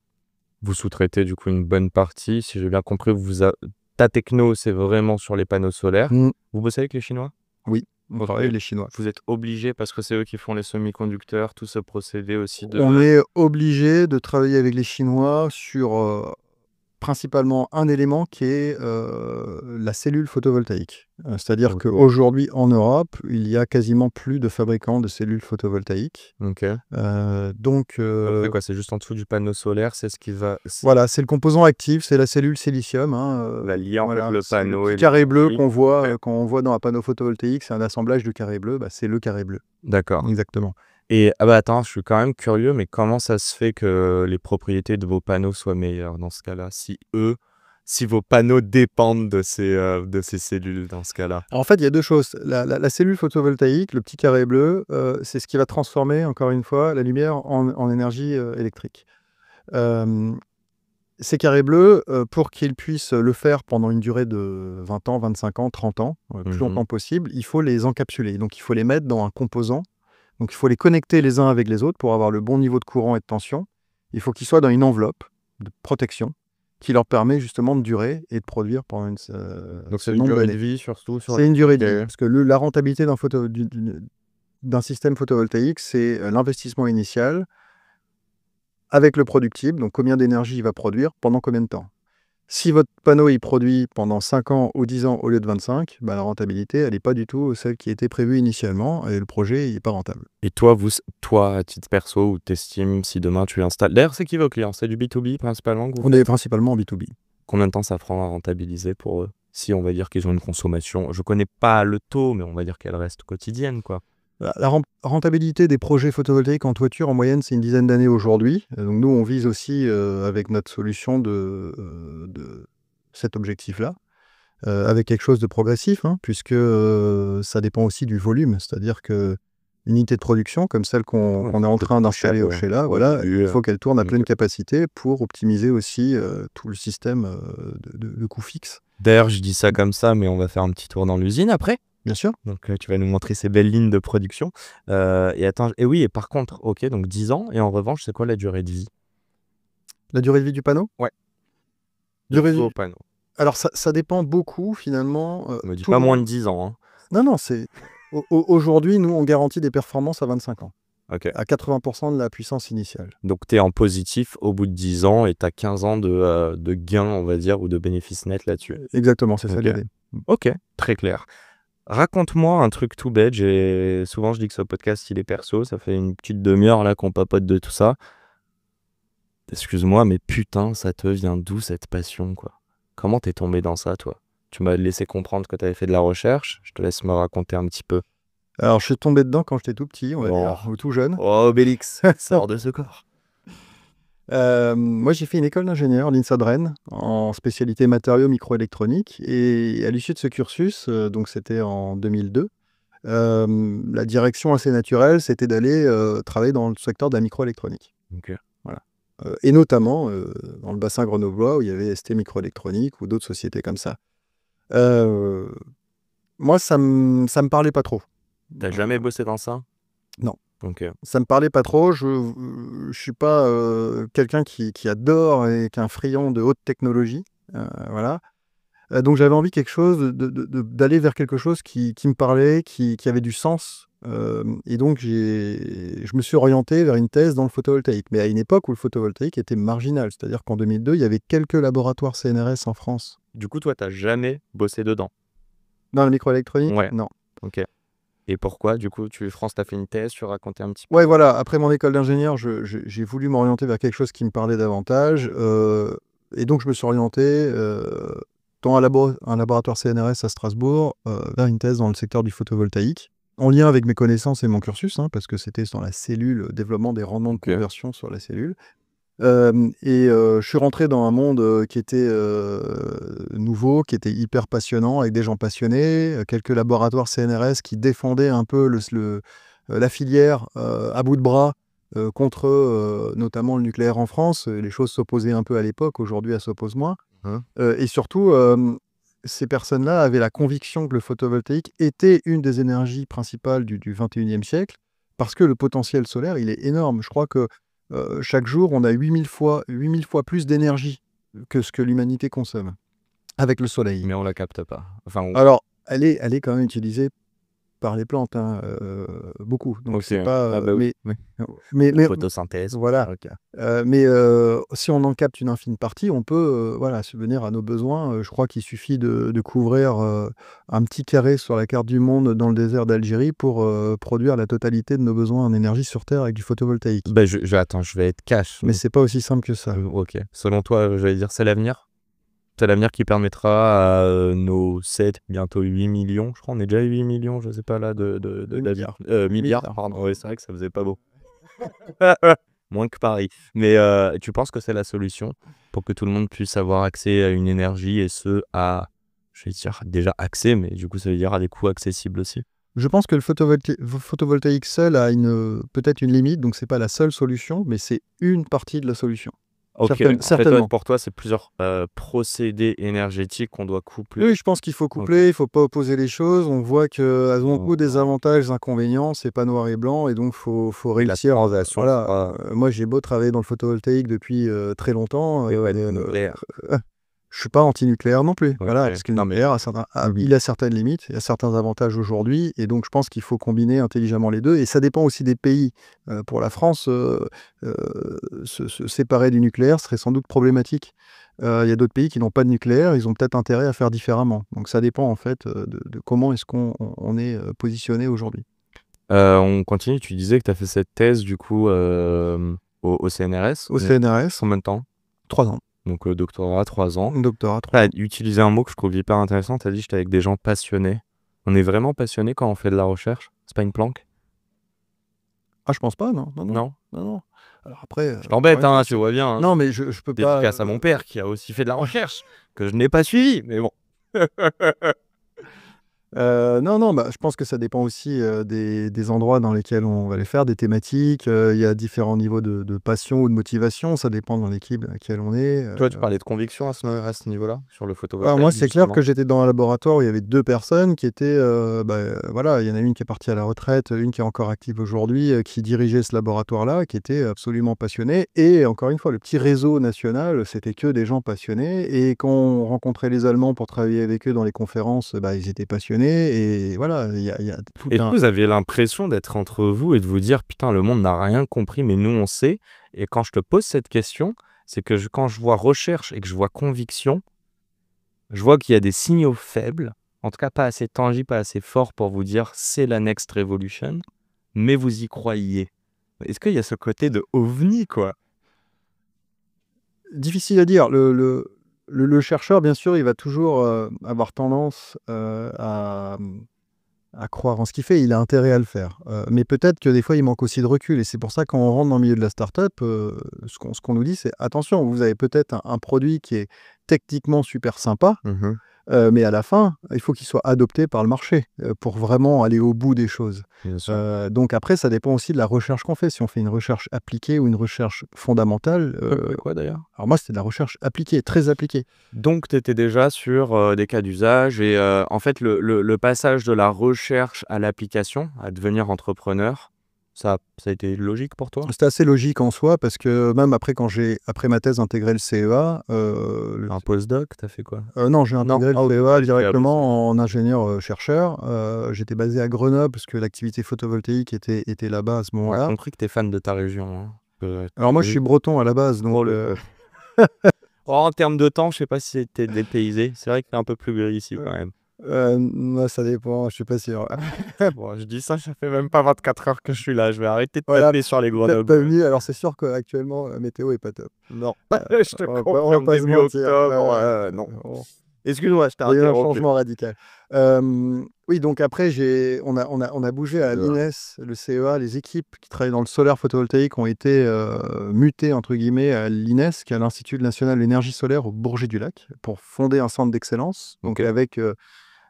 Vous sous-traitez du coup une bonne partie, si j'ai bien compris, ta techno c'est vraiment sur les panneaux solaires. Vous bossez avec les Chinois? Oui, on travaille avec les Chinois. Vous êtes obligé, parce que c'est eux qui font les semi-conducteurs, tout ce procédé aussi de... On est obligé de travailler avec les Chinois sur principalement un élément qui est la cellule photovoltaïque. C'est-à-dire qu'aujourd'hui, en Europe, il y a quasiment plus de fabricants de cellules photovoltaïques. Donc, c'est quoi? C'est juste en dessous du panneau solaire, c'est ce qui va... Voilà, c'est le composant actif, c'est la cellule silicium. Va lier en fait le panneau et le carré bleu qu'on voit quand on voit dans un panneau photovoltaïque, c'est un assemblage de carré bleu, c'est le carré bleu. D'accord. Exactement. Et attends, je suis quand même curieux, mais comment ça se fait que les propriétés de vos panneaux soient meilleures dans ce cas-là, si vos panneaux dépendent de ces cellules dans ce cas-là? En fait, il y a deux choses. La cellule photovoltaïque, le petit carré bleu, c'est ce qui va transformer, encore une fois, la lumière en énergie électrique. Ces carrés bleus, pour qu'ils puissent le faire pendant une durée de 20 ans, 25 ans, 30 ans, plus longtemps possible, il faut les encapsuler. Donc, il faut les mettre dans un composant. Donc, il faut les connecter les uns avec les autres pour avoir le bon niveau de courant et de tension. Il faut qu'ils soient dans une enveloppe de protection qui leur permet justement de durer et de produire pendant une donc, c'est une durée de vie surtout C'est une durée de vie. Parce que la rentabilité d'un système photovoltaïque, c'est l'investissement initial avec le productible. Donc, combien d'énergie il va produire pendant combien de temps. Si votre panneau il produit pendant 5 ans ou 10 ans au lieu de 25, la rentabilité, elle n'est pas du tout celle qui était prévue initialement et le projet n'est pas rentable. Et toi, à titre perso, ou t'estimes si demain tu installes... D'ailleurs, c'est qui vos clients? C'est du B2B principalement On est principalement en B2B. Combien de temps ça prend à rentabiliser pour eux? Si on va dire qu'ils ont une consommation, je connais pas le taux, mais on va dire qu'elle reste quotidienne, quoi. La rentabilité des projets photovoltaïques en toiture, en moyenne, c'est une dizaine d'années aujourd'hui. Donc nous, on vise aussi, avec notre solution, de cet objectif-là, avec quelque chose de progressif, puisque ça dépend aussi du volume. C'est-à-dire qu'une unité de production, comme celle qu'on est en train d'installer au Sheila, il faut qu'elle tourne à pleine capacité pour optimiser aussi tout le système de coûts fixes. D'ailleurs, je dis ça comme ça, mais on va faire un petit tour dans l'usine après. Bien sûr. Donc, tu vas nous montrer ces belles lignes de production. Et par contre, donc 10 ans. Et en revanche, c'est quoi la durée de vie? La durée de vie du panneau? Ouais. Durée de vie au panneau. Alors, ça dépend beaucoup, finalement. On me dit pas moins de 10 ans. Non, c'est... Aujourd'hui, nous, on garantit des performances à 25 ans. À 80% de la puissance initiale. Donc, tu es en positif au bout de 10 ans et tu as 15 ans de gains, on va dire, ou de bénéfices nets là-dessus. Exactement, c'est ça l'idée. Ok, très clair. Raconte-moi un truc tout bête. Souvent, je dis que ce podcast, il est perso. Ça fait une petite demi-heure là qu'on papote de tout ça. Excuse-moi, mais putain, ça te vient d'où cette passion, quoi? Comment t'es tombé dans ça, toi? Tu m'as laissé comprendre que t'avais fait de la recherche. Je te laisse me raconter un petit peu. Alors, je suis tombé dedans quand j'étais tout petit, on va Oh. dire, ou tout jeune. Oh, Obélix, sors de ce corps. Moi, j'ai fait une école d'ingénieur, l'INSA de Rennes, en spécialité matériaux microélectroniques. Et à l'issue de ce cursus, donc c'était en 2002, la direction assez naturelle, c'était d'aller travailler dans le secteur de la microélectronique. Ok. Voilà. Et notamment dans le bassin grenoblois où il y avait ST Microélectronique ou d'autres sociétés comme ça. Moi, ça me parlait pas trop. T'as jamais bossé dans ça? Non. Ok. Ça me parlait pas trop. Je suis pas quelqu'un qui adore et qui est un friand de haute technologie. Voilà. Donc j'avais envie quelque chose d'aller vers quelque chose qui me parlait, qui avait du sens. Et donc je me suis orienté vers une thèse dans le photovoltaïque. Mais à une époque où le photovoltaïque était marginal. C'est-à-dire qu'en 2002, il y avait quelques laboratoires CNRS en France. Du coup, toi, t'as jamais bossé dedans? Dans la microélectronique? Ouais. Non. Ok. Et pourquoi, du coup, France, t'as fait une thèse, tu racontais un petit peu? Ouais, voilà. Après mon école d'ingénieur, j'ai voulu m'orienter vers quelque chose qui me parlait davantage. Et donc, je me suis orienté dans un laboratoire CNRS à Strasbourg vers une thèse dans le secteur du photovoltaïque, en lien avec mes connaissances et mon cursus, hein, parce que c'était dans la cellule, développement des rendements de conversion sur la cellule. Je suis rentré dans un monde qui était nouveau, qui était hyper passionnant, avec des gens passionnés, quelques laboratoires CNRS qui défendaient un peu la filière à bout de bras contre notamment le nucléaire en France. Les choses s'opposaient un peu à l'époque, aujourd'hui elles s'opposent moins. Et surtout, ces personnes-là avaient la conviction que le photovoltaïque était une des énergies principales du 21e siècle, parce que le potentiel solaire, il est énorme. Je crois que chaque jour, on a 8000 fois plus d'énergie que ce que l'humanité consomme avec le soleil. Mais on la capte pas. Enfin, Alors, elle est quand même utilisée par les plantes, hein, beaucoup. Donc Ok. c'est pas. Ah bah oui. Mais photosynthèse. voilà. Ok. Mais si on en capte une infime partie, on peut voilà, subvenir à nos besoins. Je crois qu'il suffit de couvrir un petit carré sur la carte du monde dans le désert d'Algérie pour produire la totalité de nos besoins en énergie sur Terre avec du photovoltaïque. Bah, attends, je vais être cash. Mais c'est pas aussi simple que ça. Ok. Selon toi, j'allais dire, c'est l'avenir? C'est l'avenir qui permettra à nos 7, bientôt 8 millions, je crois, on est déjà à 8 millions, je sais pas là, Milliards. milliards, pardon. Oui, c'est vrai que ça faisait pas beau. Moins que Paris. Mais tu penses que c'est la solution pour que tout le monde puisse avoir accès à une énergie et je vais dire déjà accès, mais du coup ça veut dire à des coûts accessibles aussi? Je pense que le photovoltaïque seul a peut-être une limite, donc c'est pas la seule solution, mais c'est une partie de la solution. Ok, certainement. Pour toi, c'est plusieurs procédés énergétiques qu'on doit coupler. Oui, je pense qu'il faut coupler, il faut pas opposer les choses. On voit qu'elles ont beaucoup des avantages, des inconvénients, c'est pas noir et blanc, et donc faut réussir. Voilà. Moi, j'ai beau travailler dans le photovoltaïque depuis très longtemps. Je suis pas anti-nucléaire non plus. Voilà, parce que le nucléaire il a certaines limites, il y a certains avantages aujourd'hui, et donc je pense qu'il faut combiner intelligemment les deux. Et ça dépend aussi des pays. Pour la France, se séparer du nucléaire serait sans doute problématique. Il y a d'autres pays qui n'ont pas de nucléaire, ils ont peut-être intérêt à faire différemment. Donc ça dépend en fait de comment est-ce qu'on est positionné aujourd'hui. On continue, tu disais que tu as fait cette thèse du coup au CNRS. Au CNRS. Combien de temps? 3 ans. Donc doctorat, 3 ans. Doctorat, 3 ans. ans. Tu as utilisé un mot que je trouve hyper intéressant, tu as dit j'étais avec des gens passionnés. On est vraiment passionné quand on fait de la recherche? C'est pas une planque? Ah, je pense pas, non. Non. Alors après... je t'embête, hein, tu vois bien. Hein. Non, mais je peux pas... Dédicace à mon père qui a aussi fait de la recherche, que je n'ai pas suivi, mais bon. Non, je pense que ça dépend aussi des endroits dans lesquels on va les faire, des thématiques. Il y a différents niveaux de passion ou de motivation. Ça dépend dans l'équipe dans laquelle on est. Toi, tu parlais de conviction à ce niveau-là, sur le photovoltaïque? Alors moi, c'est clair que j'étais dans un laboratoire où il y avait 2 personnes qui étaient... voilà, il y en a une qui est partie à la retraite, une qui est encore active aujourd'hui, qui dirigeait ce laboratoire-là, qui était absolument passionnée. Et encore une fois, le petit réseau national, c'était que des gens passionnés. Et quand on rencontrait les Allemands pour travailler avec eux dans les conférences, ils étaient passionnés. Et voilà, il y a tout Et vous avez l'impression d'être entre vous et de vous dire putain, le monde n'a rien compris, mais nous on sait. Et quand je te pose cette question, c'est que quand je vois recherche et que je vois conviction, je vois qu'il y a des signaux faibles en tout cas pas assez tangible, pas assez fort pour vous dire c'est la next revolution, mais vous y croyez. Est-ce qu'il y a ce côté de ovni, quoi? Difficile à dire. Le chercheur, bien sûr, il va toujours avoir tendance à croire en ce qu'il fait. Il a intérêt à le faire. Mais peut-être que des fois, il manque aussi de recul. Et c'est pour ça, quand on rentre dans le milieu de la start-up, ce qu'on nous dit, c'est attention, vous avez peut-être un produit qui est techniquement super sympa, mais à la fin, il faut qu'il soit adopté par le marché pour vraiment aller au bout des choses. Bien sûr. Donc après, ça dépend aussi de la recherche qu'on fait. Si on fait une recherche appliquée ou une recherche fondamentale. C'est quoi d'ailleurs? Alors moi, c'était de la recherche appliquée, très appliquée. Donc, tu étais déjà sur des cas d'usage et en fait, le passage de la recherche à l'application, à devenir entrepreneur, ça a été logique pour toi? C'était assez logique en soi parce que même après, quand j'ai, après ma thèse, intégré le CEA, Un postdoc, t'as fait quoi? non, j'ai Non. intégré Ah, le ok. CEA Après ça. directement en ingénieur-chercheur. J'étais basé à Grenoble parce que l'activité photovoltaïque était là-bas à ce On a moment-là. compris que t'es fan de ta région, hein. Alors moi, je suis breton à la base, donc Oh, en termes de temps, je sais pas si t'es dépaysé. C'est vrai que t'es un peu plus gris ici quand même. moi, ça dépend, je suis pas sûr. Bon, je dis ça fait même pas 24 heures que je suis là. Je vais arrêter de Voilà, taper sur les T'as Grenoble. venu, alors c'est sûr qu'actuellement, la météo est pas top. Non. Euh, Je te on va confirme, pas se début mentir. octobre. Non. Excuse-moi, je t'ai Il y a eu un interrompu. changement radical. Oui, donc après, on a bougé à l'INES, le CEA, les équipes qui travaillent dans le solaire photovoltaïque ont été mutées, entre guillemets, à l'INES, qui est l'Institut national de l'énergie solaire au Bourget-du-Lac, pour fonder un centre d'excellence, donc Ok. avec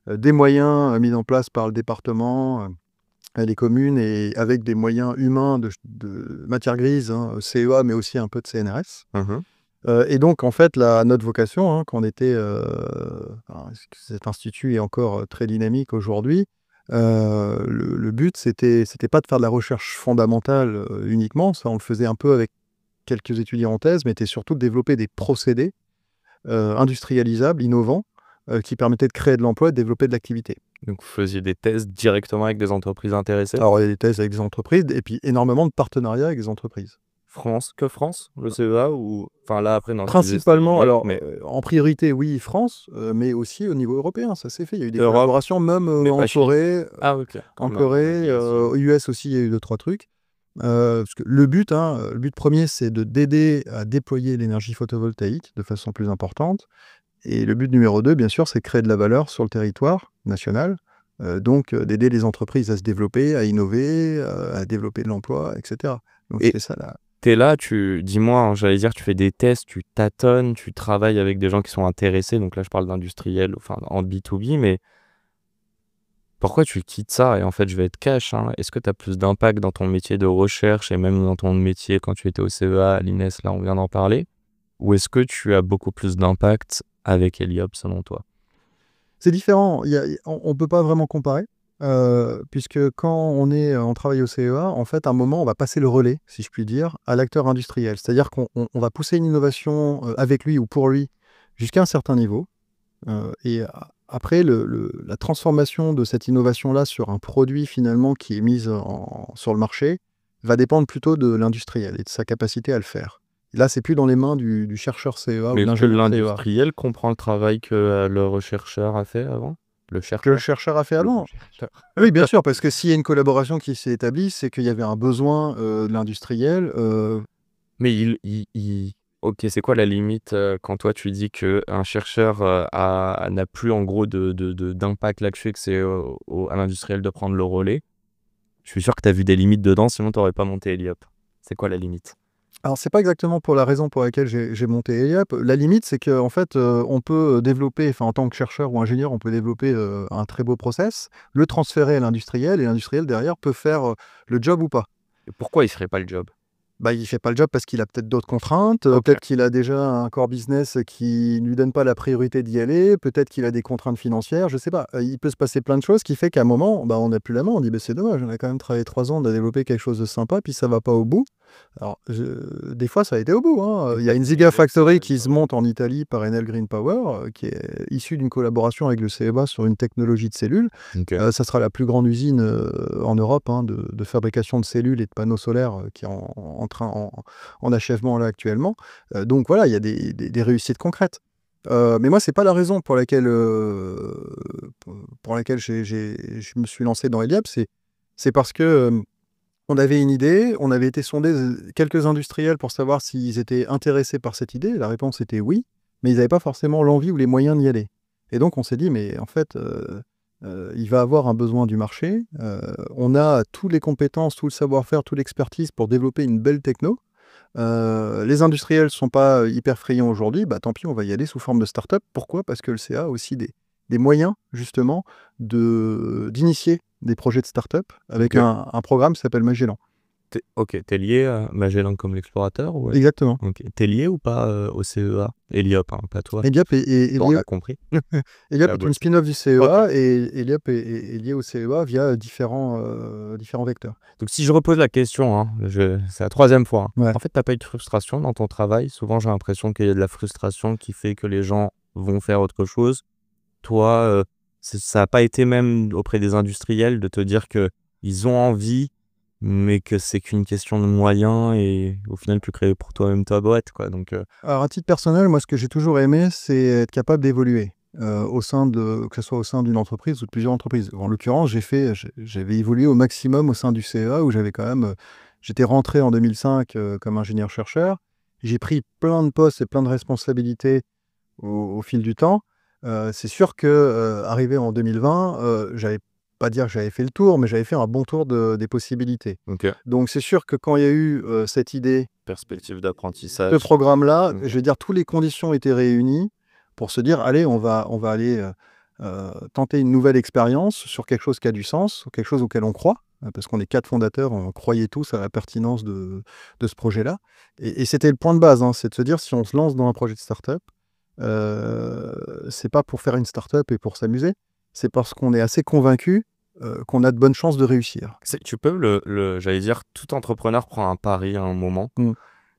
des moyens mis en place par le département, les communes, et avec des moyens humains de matière grise, hein, CEA, mais aussi un peu de CNRS. Et donc, en fait, notre vocation, hein, quand on était. Cet institut est encore très dynamique aujourd'hui. Le but, c'était pas de faire de la recherche fondamentale uniquement. Ça, on le faisait un peu avec quelques étudiants en thèse, mais c'était surtout de développer des procédés industrialisables, innovants, qui permettaient de créer de l'emploi et de développer de l'activité. Donc, vous faisiez des tests directement avec des entreprises intéressées? Alors, il y a des thèses avec des entreprises et puis énormément de partenariats avec des entreprises. France, le CEA ou... Enfin là, après, non. Principalement, alors, mais en priorité, oui, France, mais aussi au niveau européen, ça s'est fait. Il y a eu des Europe, collaborations, même mais en pas Chine. Corée. Ah, ok. Quand En même. Corée, aux US aussi, il y a eu 2-3 trucs. Parce que le but premier, c'est d'aider à déployer l'énergie photovoltaïque de façon plus importante. Et le but numéro 2, bien sûr, c'est de créer de la valeur sur le territoire national. Donc, d'aider les entreprises à se développer, à innover, à développer de l'emploi, etc. Donc, Et c'est ça là. t'es là, dis-moi, hein, j'allais dire, tu fais des tests, tu tâtonnes, tu travailles avec des gens qui sont intéressés. Donc là, je parle d'industriels, enfin en B2B, mais pourquoi tu quittes ça? Et en fait, je vais être cash, hein. Est-ce que tu as plus d'impact dans ton métier de recherche et même dans ton métier quand tu étais au CEA, à l'INES, là, on vient d'en parler? Ou est-ce que tu as beaucoup plus d'impact avec Heliop, selon toi? C'est différent. On ne peut pas vraiment comparer. Puisque quand on travaille au CEA, en fait, à un moment, on va passer le relais, si je puis dire, à l'acteur industriel. C'est-à-dire qu'on va pousser une innovation avec lui ou pour lui jusqu'à un certain niveau. Et après, la transformation de cette innovation-là sur un produit finalement qui est mis sur le marché va dépendre plutôt de l'industriel et de sa capacité à le faire. Et là, c'est plus dans les mains du chercheur CEA ou Mais de que l'ingénieur CEA. l'industriel comprend le travail que le rechercheur a fait avant? Le Que le chercheur a fait avant. Oui, bien sûr, parce que s'il y a une collaboration qui s'est établie, c'est qu'il y avait un besoin de l'industriel. Mais ok, c'est quoi la limite quand toi tu dis qu'un chercheur n'a plus en gros d'impact là-dessus et que c'est à l'industriel de prendre le relais? Je suis sûr que tu as vu des limites dedans, sinon tu n'aurais pas monté Heliop. C'est quoi la limite? Alors, c'est pas exactement pour la raison pour laquelle j'ai monté Heliop. La limite, c'est qu'en fait, on peut développer, enfin, en tant que chercheur ou ingénieur, on peut développer un très beau process, le transférer à l'industriel, et l'industriel, derrière, peut faire le job ou pas. Et pourquoi il ferait pas le job? Bah, il fait pas le job parce qu'il a peut-être d'autres contraintes, peut-être qu'il a déjà un core business qui lui donne pas la priorité d'y aller, peut-être qu'il a des contraintes financières, je sais pas. Il peut se passer plein de choses qui fait qu'à un moment, bah, on n'a plus la main, on dit bah, c'est dommage, on a quand même travaillé 3 ans, on a développé quelque chose de sympa, puis ça va pas au bout. Alors, des fois, ça a été au bout, hein. Il y a une Gigafactory qui se monte en Italie par Enel Green Power, qui est issue d'une collaboration avec le CEA sur une technologie de cellules. Ok. Ça sera la plus grande usine en Europe de fabrication de cellules et de panneaux solaires qui est en achèvement là actuellement. Donc voilà, il y a des réussites concrètes. Mais moi, c'est pas la raison pour laquelle je me suis lancé dans Eliab. C'est parce que on avait une idée, on avait été sondé quelques industriels pour savoir s'ils étaient intéressés par cette idée. La réponse était oui, mais ils n'avaient pas forcément l'envie ou les moyens d'y aller. Et donc, on s'est dit, mais en fait, il va avoir un besoin du marché. On a toutes les compétences, tout le savoir-faire, toute l'expertise pour développer une belle techno. Les industriels ne sont pas hyper friands aujourd'hui, bah, tant pis, on va y aller sous forme de start-up. Pourquoi? Parce que le CA a aussi des moyens, justement, d'initier des projets de start-up avec Ok. un programme qui s'appelle Magellan. Ok, t'es lié à Magellan comme l'explorateur ou... Exactement. Ok. T'es lié ou pas au CEA? Eliop, hein, pas toi. Eliab Bon, on a compris. Eliab La est une boîte. spin-off du CEA et Eliab est lié au CEA via différents vecteurs. Donc si je repose la question, hein, c'est la 3e fois, hein. Ouais. En fait, t'as pas eu de frustration dans ton travail? Souvent, j'ai l'impression qu'il y a de la frustration qui fait que les gens vont faire autre chose. Toi, ça n'a pas été même auprès des industriels de te dire que ils ont envie, mais que c'est qu'une question de moyens et au final, tu crées pour toi-même ta boîte, quoi. Donc, Alors, à titre personnel, moi, ce que j'ai toujours aimé, c'est être capable d'évoluer que ce soit au sein d'une entreprise ou de plusieurs entreprises. En l'occurrence, j'avais évolué au maximum au sein du CEA où j'avais quand même, j'étais rentré en 2005 comme ingénieur-chercheur. J'ai pris plein de postes et plein de responsabilités au fil du temps. C'est sûr que arrivé en 2020, j'avais pas dire que j'avais fait le tour, mais j'avais fait un bon tour des possibilités. ok. Donc c'est sûr que quand il y a eu cette idée, Perspective d'apprentissage. ce programme-là, Mm. je veux dire, toutes les conditions étaient réunies pour se dire, allez, on va aller tenter une nouvelle expérience sur quelque chose qui a du sens, sur quelque chose auquel on croit, parce qu'on est 4 fondateurs, on croyait tous à la pertinence de ce projet-là. Et c'était le point de base, hein, c'est de se dire, si on se lance dans un projet de start-up, c'est pas pour faire une start-up et pour s'amuser, c'est parce qu'on est assez convaincu qu'on a de bonnes chances de réussir. Tu peux, j'allais dire, tout entrepreneur prend un pari à un moment. Mm.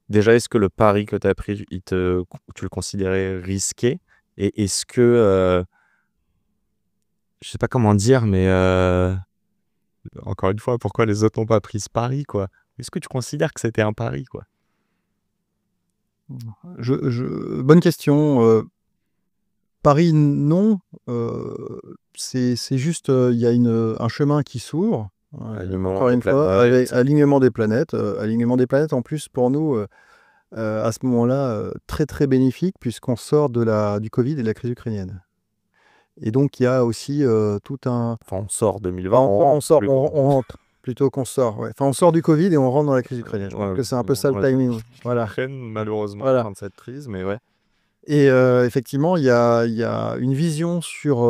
Déjà, est-ce que le pari que tu as pris, tu le considérais risqué? Et est-ce que, je sais pas comment dire, mais encore une fois, pourquoi les autres n'ont pas pris ce pari, quoi? Est-ce que tu considères que c'était un pari, quoi? Bonne question. Paris, non. C'est juste, il y a un chemin qui s'ouvre. Alignement Encore des une fois, planètes. alignement des planètes. Alignement des planètes, en plus, pour nous, à ce moment-là, très, très bénéfique, puisqu'on sort du Covid et de la crise ukrainienne. Et donc, il y a aussi tout un... Enfin, on sort 2020, on sort, plus. on rentre, plutôt qu'on sort. Ouais. Enfin, on sort du Covid et on rentre dans la crise ukrainienne. Je pense que c'est un peu ça le timing. Voilà. Malheureusement, Voilà. fin de cette crise, mais ouais. Et effectivement, il y a une vision sur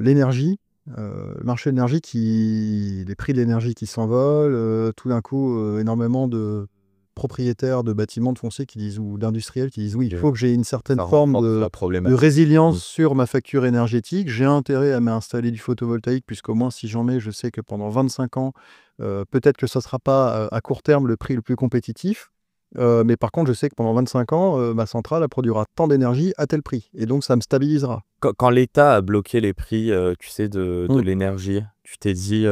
l'énergie, le marché de l'énergie, les prix de l'énergie qui s'envolent, tout d'un coup, énormément de propriétaires de bâtiments de foncier ou d'industriels qui disent oui, il faut que j'ai une certaine Ça forme renforce de la problématique. résilience sur ma facture énergétique. J'ai intérêt à m'installer du photovoltaïque, puisqu'au moins si j'en mets, je sais que pendant 25 ans, peut-être que ça ne sera pas à court terme le prix le plus compétitif. Mais par contre, je sais que pendant 25 ans, ma centrale elle produira tant d'énergie à tel prix. Et donc, ça me stabilisera. Quand l'État a bloqué les prix, tu sais, de Mm. l'énergie, tu t'es dit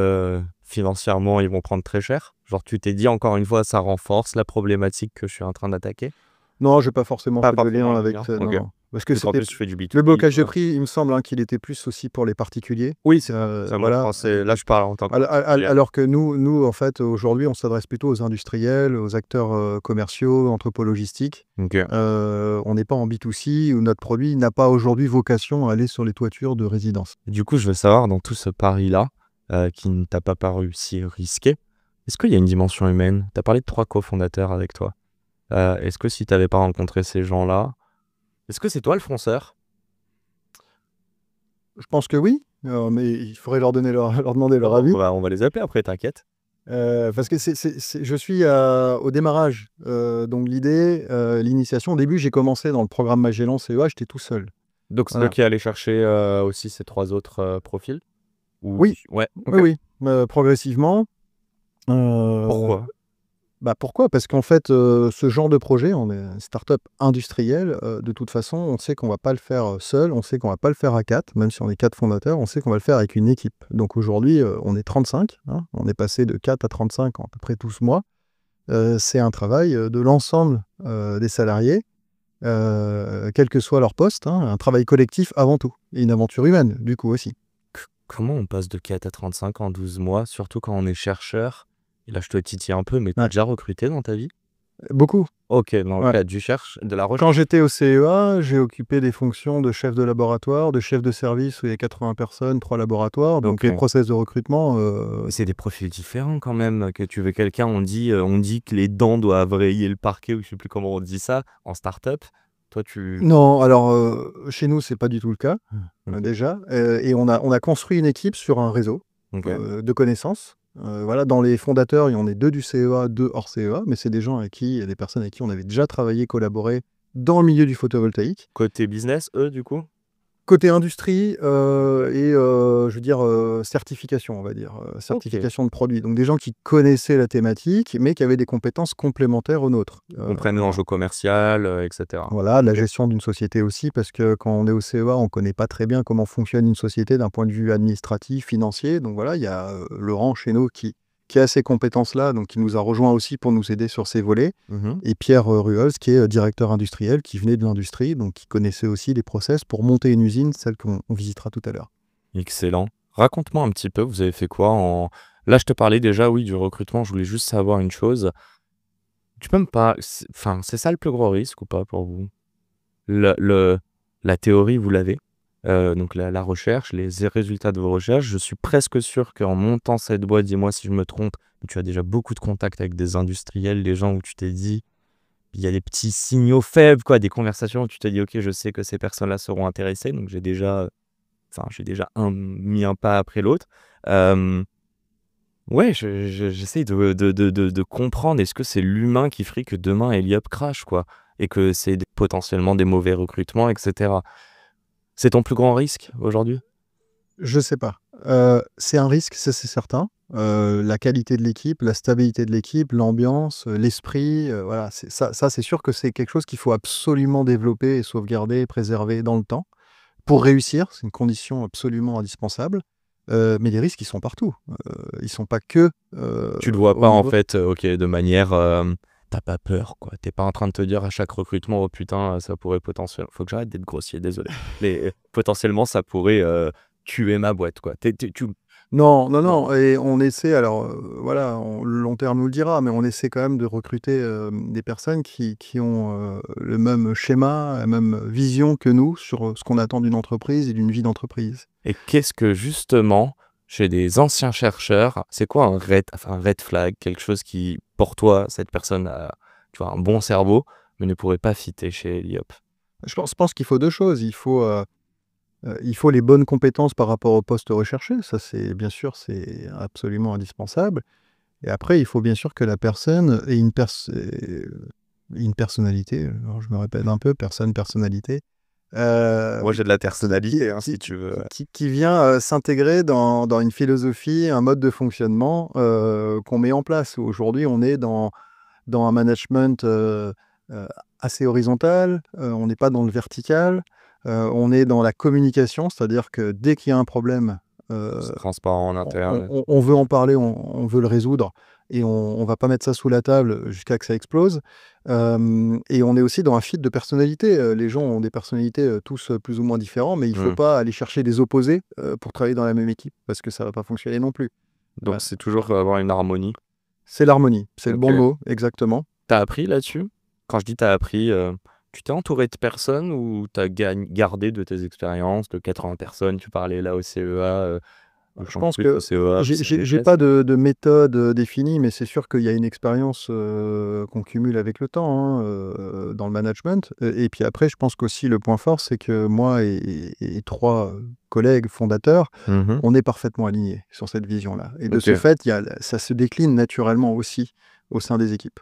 financièrement, ils vont prendre très cher? Genre, tu t'es dit encore une fois, ça renforce la problématique que je suis en train d'attaquer? Non, je n'ai pas forcément fait de forcément lien le avec lien. ça. Ok. Non. Parce que Parce qu'en c'était plus, tu fais du B2B. le blocage de quoi. prix, il me semble qu'il était plus aussi pour les particuliers. Oui, c'est ça. Voilà. Là, je parle en tant que particulier. Alors que nous, en fait, aujourd'hui, on s'adresse plutôt aux industriels, aux acteurs commerciaux, anthropologistiques. Ok. On n'est pas en B2C où notre produit n'a pas aujourd'hui vocation à aller sur les toitures de résidences. Du coup, je veux savoir, dans tout ce pari-là, qui ne t'a pas paru si risqué, est-ce qu'il y a une dimension humaine? Tu as parlé de 3 cofondateurs avec toi. Est-ce que si tu n'avais pas rencontré ces gens-là, est-ce que c'est toi le fonceur? Je pense que oui, mais il faudrait leur demander leur avis. On va les appeler après, t'inquiète. Parce que je suis au démarrage. Donc l'idée, l'initiation, au début, j'ai commencé dans le programme Magellan CEA, j'étais tout seul. Donc c'est Voilà. toi qui allais chercher aussi ces 3 autres profils? Oui. Ouais. ok. Oui, progressivement. Pourquoi? Pourquoi? Parce qu'en fait, ce genre de projet, on est une start-up industrielle, de toute façon, on sait qu'on ne va pas le faire seul, on sait qu'on ne va pas le faire à 4, même si on est 4 fondateurs, on sait qu'on va le faire avec une équipe. Donc aujourd'hui, on est 35, hein, on est passé de 4 à 35 en à peu près 12 mois. C'est un travail de l'ensemble des salariés quel que soit leur poste, hein, un travail collectif avant tout, et une aventure humaine, du coup aussi. Comment on passe de 4 à 35 en 12 mois, surtout quand on est chercheur? Et là, je te titille un peu, mais tu as Ouais. déjà recruté dans ta vie? Beaucoup. Ok, dans le Ouais. cadre du de la recherche. Quand j'étais au CEA, j'ai occupé des fonctions de chef de laboratoire, de chef de service où il y a 80 personnes, 3 laboratoires. Donc Ok. les process de recrutement, C'est des profils différents quand même. Que tu veux quelqu'un, on dit que les dents doivent rayer le parquet, ou je sais plus comment on dit ça, en start-up. Toi, tu. non, alors chez nous, c'est pas du tout le cas, Ok. déjà. Et on a construit une équipe sur un réseau Ok. de connaissances. Voilà, dans les fondateurs, il y en a 2 du CEA, 2 hors CEA, mais c'est des gens des personnes avec qui on avait déjà travaillé, collaboré dans le milieu du photovoltaïque. Côté business, eux, du coup? Côté industrie je veux dire certification, on va dire, certification de produits. Donc des gens qui connaissaient la thématique, mais qui avaient des compétences complémentaires aux nôtres. Comprennent Voilà. l'enjeu commercial, etc. Voilà, la gestion d'une société aussi, parce que quand on est au CEA, on ne connaît pas très bien comment fonctionne une société d'un point de vue administratif, financier. Donc voilà, il y a Laurent chez nous qui a ces compétences-là, donc qui nous a rejoints aussi pour nous aider sur ces volets. Et Pierre Ruols, qui est directeur industriel, qui venait de l'industrie, donc qui connaissait aussi les process pour monter une usine, celle qu'on visitera tout à l'heure. Excellent. Raconte-moi un petit peu, vous avez fait quoi en. Là, je te parlais déjà, oui, du recrutement. Je voulais juste savoir une chose. Tu peux me pas. Enfin, c'est ça le plus gros risque ou pas pour vous? La théorie, vous l'avez. Donc la recherche, les résultats de vos recherches. Je suis presque sûr qu'en montant cette boîte, dis-moi si je me trompe, tu as déjà beaucoup de contacts avec des industriels, des gens où tu t'es dit, il y a des petits signaux faibles, quoi, des conversations où tu t'es dit, ok, je sais que ces personnes-là seront intéressées, donc j'ai déjà mis un pas après l'autre. Ouais, j'essaye de comprendre, est-ce que c'est l'humain qui ferait que demain Heliop crash, quoi, et que c'est potentiellement des mauvais recrutements, etc. C'est ton plus grand risque aujourd'hui? Je sais pas. C'est un risque, ça c'est certain. La qualité de l'équipe, la stabilité de l'équipe, l'ambiance, l'esprit, voilà, ça c'est sûr que c'est quelque chose qu'il faut absolument développer et sauvegarder et préserver dans le temps. Pour réussir, c'est une condition absolument indispensable. Mais les risques, ils sont partout. Ils sont pas que Tu le vois au pas en niveau. fait, ok, de manière, t'as pas peur, quoi. T'es pas en train de te dire à chaque recrutement, oh putain, ça pourrait potentiellement. Faut que j'arrête d'être grossier, désolé. Mais potentiellement, ça pourrait tuer ma boîte, quoi. Non, non, Non. non, et on essaie, alors voilà, le long terme nous le dira, mais on essaie quand même de recruter des personnes qui ont le même schéma, la même vision que nous sur ce qu'on attend d'une entreprise et d'une vie d'entreprise. Et qu'est-ce que justement, chez des anciens chercheurs, c'est quoi un red flag, quelque chose qui, pour toi, cette personne a, tu vois, un bon cerveau, mais ne pourrait pas fitter chez Heliop? Je pense qu'il faut 2 choses. Il faut les bonnes compétences par rapport au poste recherché. Ça, c'est bien sûr, c'est absolument indispensable. Et après, il faut bien sûr que la personne ait une personnalité. Alors, je me répète un peu, personnalité. Moi, j'ai de la personnalité, qui, si tu veux. qui vient s'intégrer dans une philosophie, un mode de fonctionnement qu'on met en place. Aujourd'hui, on est dans un management assez horizontal, on n'est pas dans le vertical, on est dans la communication, c'est-à-dire que dès qu'il y a un problème, C'est transparent en interne. on veut en parler, on veut le résoudre, et on va pas mettre ça sous la table jusqu'à que ça explose. Et on est aussi dans un fit de personnalité. Les gens ont des personnalités tous plus ou moins différents, mais il faut pas aller chercher des opposés pour travailler dans la même équipe, parce que ça va pas fonctionner non plus. Donc, Voilà. c'est toujours avoir une harmonie. C'est l'harmonie, c'est le bon Ok. mot, exactement. T'as appris là-dessus? Quand je dis t'as appris, tu t'es entouré de personnes ou t'as gardé de tes expériences de 80 personnes? Tu parlais là au CEA, Je en pense plus au que CEA, j'ai pas de méthode définie, mais c'est sûr qu'il y a une expérience qu'on cumule avec le temps, hein, dans le management. Et puis après, je pense qu'aussi le point fort, c'est que moi et 3 collègues fondateurs, on est parfaitement alignés sur cette vision-là. Et de ce Ok. fait, ça se décline naturellement aussi au sein des équipes.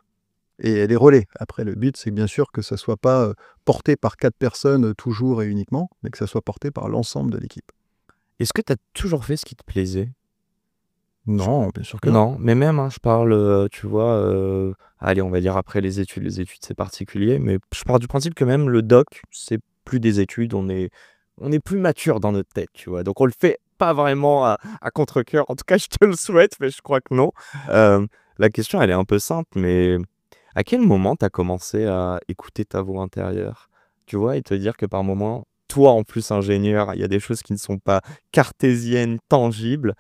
Et les relais. Après, le but, c'est bien sûr que ça soit pas porté par 4 personnes toujours et uniquement, mais que ça soit porté par l'ensemble de l'équipe. Est-ce que t'as toujours fait ce qui te plaisait? Non, bien sûr que non. Non, mais même, hein, je parle, tu vois, allez, on va dire après les études. Les études, c'est particulier, mais je pars du principe que même le doc, c'est plus des études. On est plus mature dans notre tête, tu vois. Donc, on le fait pas vraiment à contre-cœur. En tout cas, je te le souhaite, mais je crois que non. La question, elle est un peu simple, mais à quel moment tu as commencé à écouter ta voix intérieure? tu vois, et te dire que par moment, toi en plus ingénieur, il y a des choses qui ne sont pas cartésiennes, tangibles,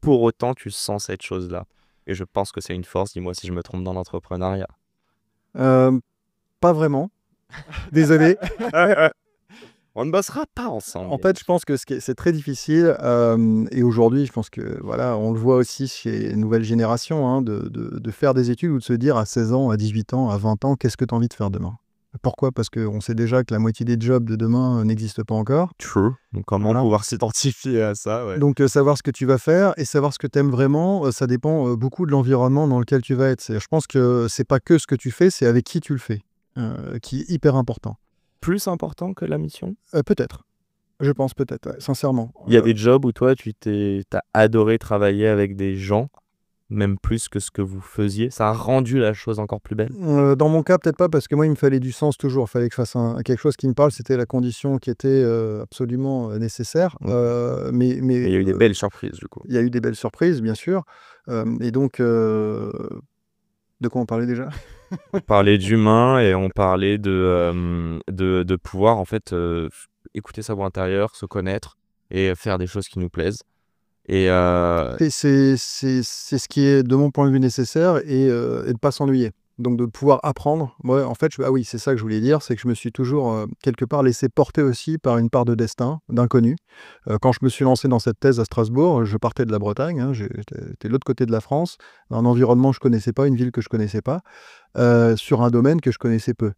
pour autant tu sens cette chose-là. Et je pense que c'est une force, dis-moi si je me trompe dans l'entrepreneuriat. Pas vraiment. Désolé. On ne bossera pas ensemble. En fait, je pense que c'est très difficile. Et aujourd'hui, je pense que voilà, on le voit aussi chez les nouvelles générations, hein, de faire des études ou de se dire à 16 ans, à 18 ans, à 20 ans, qu'est-ce que tu as envie de faire demain? Pourquoi? Parce qu'on sait déjà que la moitié des jobs de demain n'existent pas encore. True. Donc comment Voilà. pouvoir s'identifier à ça, ouais. Donc, savoir ce que tu vas faire et savoir ce que tu aimes vraiment, ça dépend beaucoup de l'environnement dans lequel tu vas être. Je pense que c'est pas que ce que tu fais, c'est avec qui tu le fais, qui est hyper important. Plus important que la mission? Peut-être. Je pense peut-être, ouais, sincèrement. Il y a des jobs où toi, t'as adoré travailler avec des gens, même plus que ce que vous faisiez. Ça a rendu la chose encore plus belle. Dans mon cas, peut-être pas, parce que moi, il me fallait du sens toujours. Il fallait que je fasse quelque chose qui me parle. C'était la condition qui était absolument nécessaire. Mais Et il y a eu des belles surprises, du coup. il y a eu des belles surprises, bien sûr. Et donc, de quoi on parlait déjà? On parlait d'humain et on parlait de pouvoir, en fait, écouter sa voix intérieure, se connaître et faire des choses qui nous plaisent. Et C'est ce qui est, de mon point de vue, nécessaire et de ne pas s'ennuyer. Donc, de pouvoir apprendre. Moi, en fait, ah oui, c'est ça que je voulais dire, c'est que je me suis toujours, quelque part, laissé porter aussi par une part de destin, d'inconnu. Quand je me suis lancé dans cette thèse à Strasbourg, je partais de la Bretagne, hein, j'étais de l'autre côté de la France, dans un environnement que je connaissais pas, une ville que je connaissais pas, sur un domaine que je connaissais peu.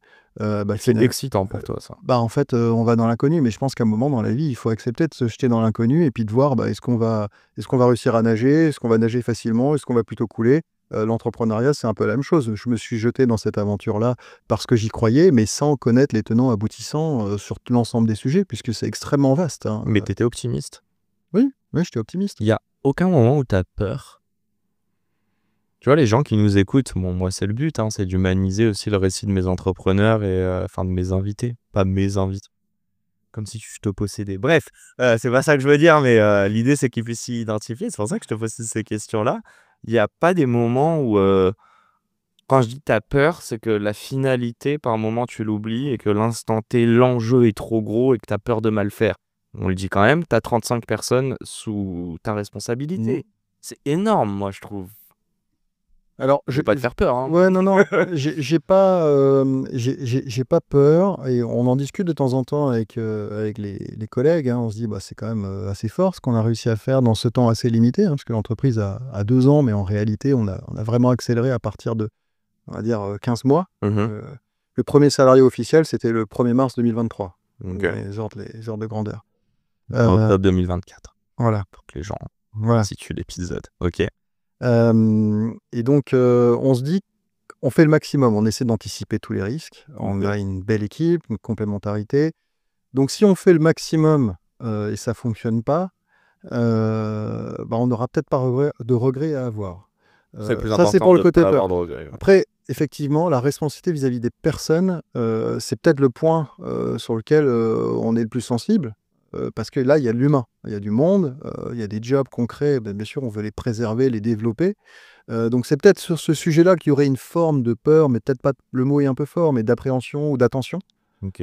c'est excitant pour toi, ça. En fait, on va dans l'inconnu, mais je pense qu'à un moment dans la vie, il faut accepter de se jeter dans l'inconnu et puis de voir, est-ce qu'on va réussir à nager? Est-ce qu'on va nager facilement? Est-ce qu'on va plutôt couler? L'entrepreneuriat, c'est un peu la même chose. Je me suis jeté dans cette aventure-là parce que j'y croyais, mais sans connaître les tenants aboutissants sur l'ensemble des sujets, puisque c'est extrêmement vaste, hein. Mais t'étais optimiste. Oui, j'étais optimiste. Il n'y a aucun moment où t'as peur. Tu vois, les gens qui nous écoutent, bon, moi, c'est le but, hein, c'est d'humaniser aussi le récit de mes entrepreneurs et de mes invités. Pas mes invités. Comme si je te possédais. Bref, c'est pas ça que je veux dire, mais l'idée, c'est qu'ils puissent s'y identifier. C'est pour ça que je te pose ces questions-là. Il n'y a pas des moments où, quand je dis t'as peur, c'est que la finalité, par moment, tu l'oublies et que l'instant T, l'enjeu est trop gros et que t'as peur de mal faire. On le dit quand même, t'as 35 personnes sous ta responsabilité. C'est énorme, moi, je trouve. Alors, Je vais pas te faire peur, hein. Ouais, non, j'ai pas peur et on en discute de temps en temps avec les collègues, hein. On se dit, c'est quand même assez fort ce qu'on a réussi à faire dans ce temps assez limité, hein, parce que l'entreprise a 2 ans, mais en réalité, on a vraiment accéléré à partir de, on va dire, 15 mois. Le premier salarié officiel, c'était le 1er mars 2023. Ok. Les ordres de grandeur. Octobre 2024, Voilà. pour que les gens Voilà. situent l'épisode. Ok. Et donc, on se dit, on fait le maximum, on essaie d'anticiper tous les risques. On a une belle équipe, une complémentarité. Donc, si on fait le maximum et ça fonctionne pas, on n'aura peut-être pas de regrets à avoir. C'est plus ça, important c'est pour le de côté pas peur. avoir de regrets, ouais. Après, effectivement, la responsabilité vis-à-vis des personnes, c'est peut-être le point sur lequel on est le plus sensible. Parce que là, il y a de l'humain, il y a du monde, il y a des jobs concrets, bien sûr, on veut les préserver, les développer. Donc c'est peut-être sur ce sujet-là qu'il y aurait une forme de peur, mais peut-être pas, le mot est un peu fort, mais d'appréhension ou d'attention, Ok.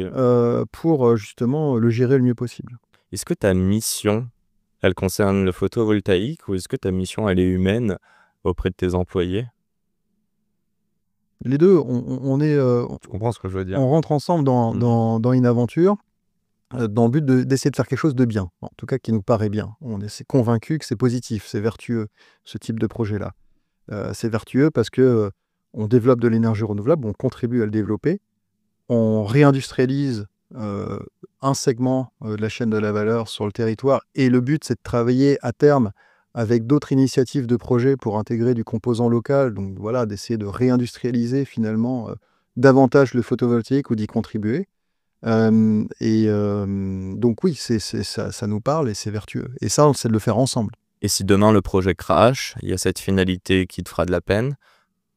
pour justement le gérer le mieux possible. Est-ce que ta mission, elle concerne le photovoltaïque ou est-ce que ta mission, elle est humaine auprès de tes employés? Les deux, on est, Tu comprends ce que je veux dire? on rentre ensemble dans une aventure, dans le but d'essayer de faire quelque chose de bien, en tout cas qui nous paraît bien. On est convaincu que c'est positif, c'est vertueux, ce type de projet-là. C'est vertueux parce que on développe de l'énergie renouvelable, on contribue à le développer, on réindustrialise un segment de la chaîne de la valeur sur le territoire, et le but, c'est de travailler à terme avec d'autres initiatives de projets pour intégrer du composant local, donc voilà, d'essayer de réindustrialiser finalement davantage le photovoltaïque ou d'y contribuer. Donc oui, ça nous parle et c'est vertueux. Et ça, on sait de le faire ensemble. Et si demain le projet crash, il y a cette finalité qui te fera de la peine,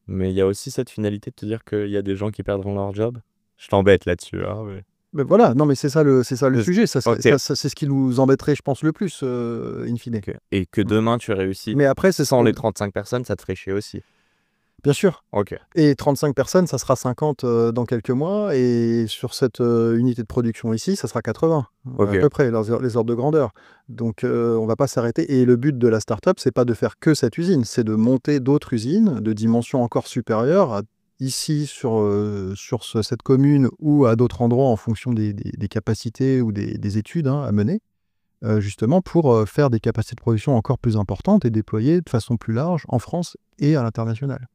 mais il y a aussi cette finalité de te dire qu'il y a des gens qui perdront leur job. Je t'embête là-dessus, hein, mais... Mais voilà, non mais c'est ça le sujet, ça, Ok. c'est ce qui nous embêterait, je pense, le plus, in fine. Ok. Et que demain tu réussis Mais après, c'est sans les 35 personnes, ça te ferait chier aussi. Bien sûr. Ok. Et 35 personnes, ça sera 50 dans quelques mois. Et sur cette unité de production ici, ça sera 80 à Ok. peu près, les ordres de grandeur. Donc on va pas s'arrêter. Et le but de la start-up, c'est pas de faire que cette usine, c'est de monter d'autres usines de dimensions encore supérieures ici sur cette commune ou à d'autres endroits en fonction des capacités ou des études à mener. Justement pour faire des capacités de production encore plus importantes et déployer de façon plus large en France et à l'international.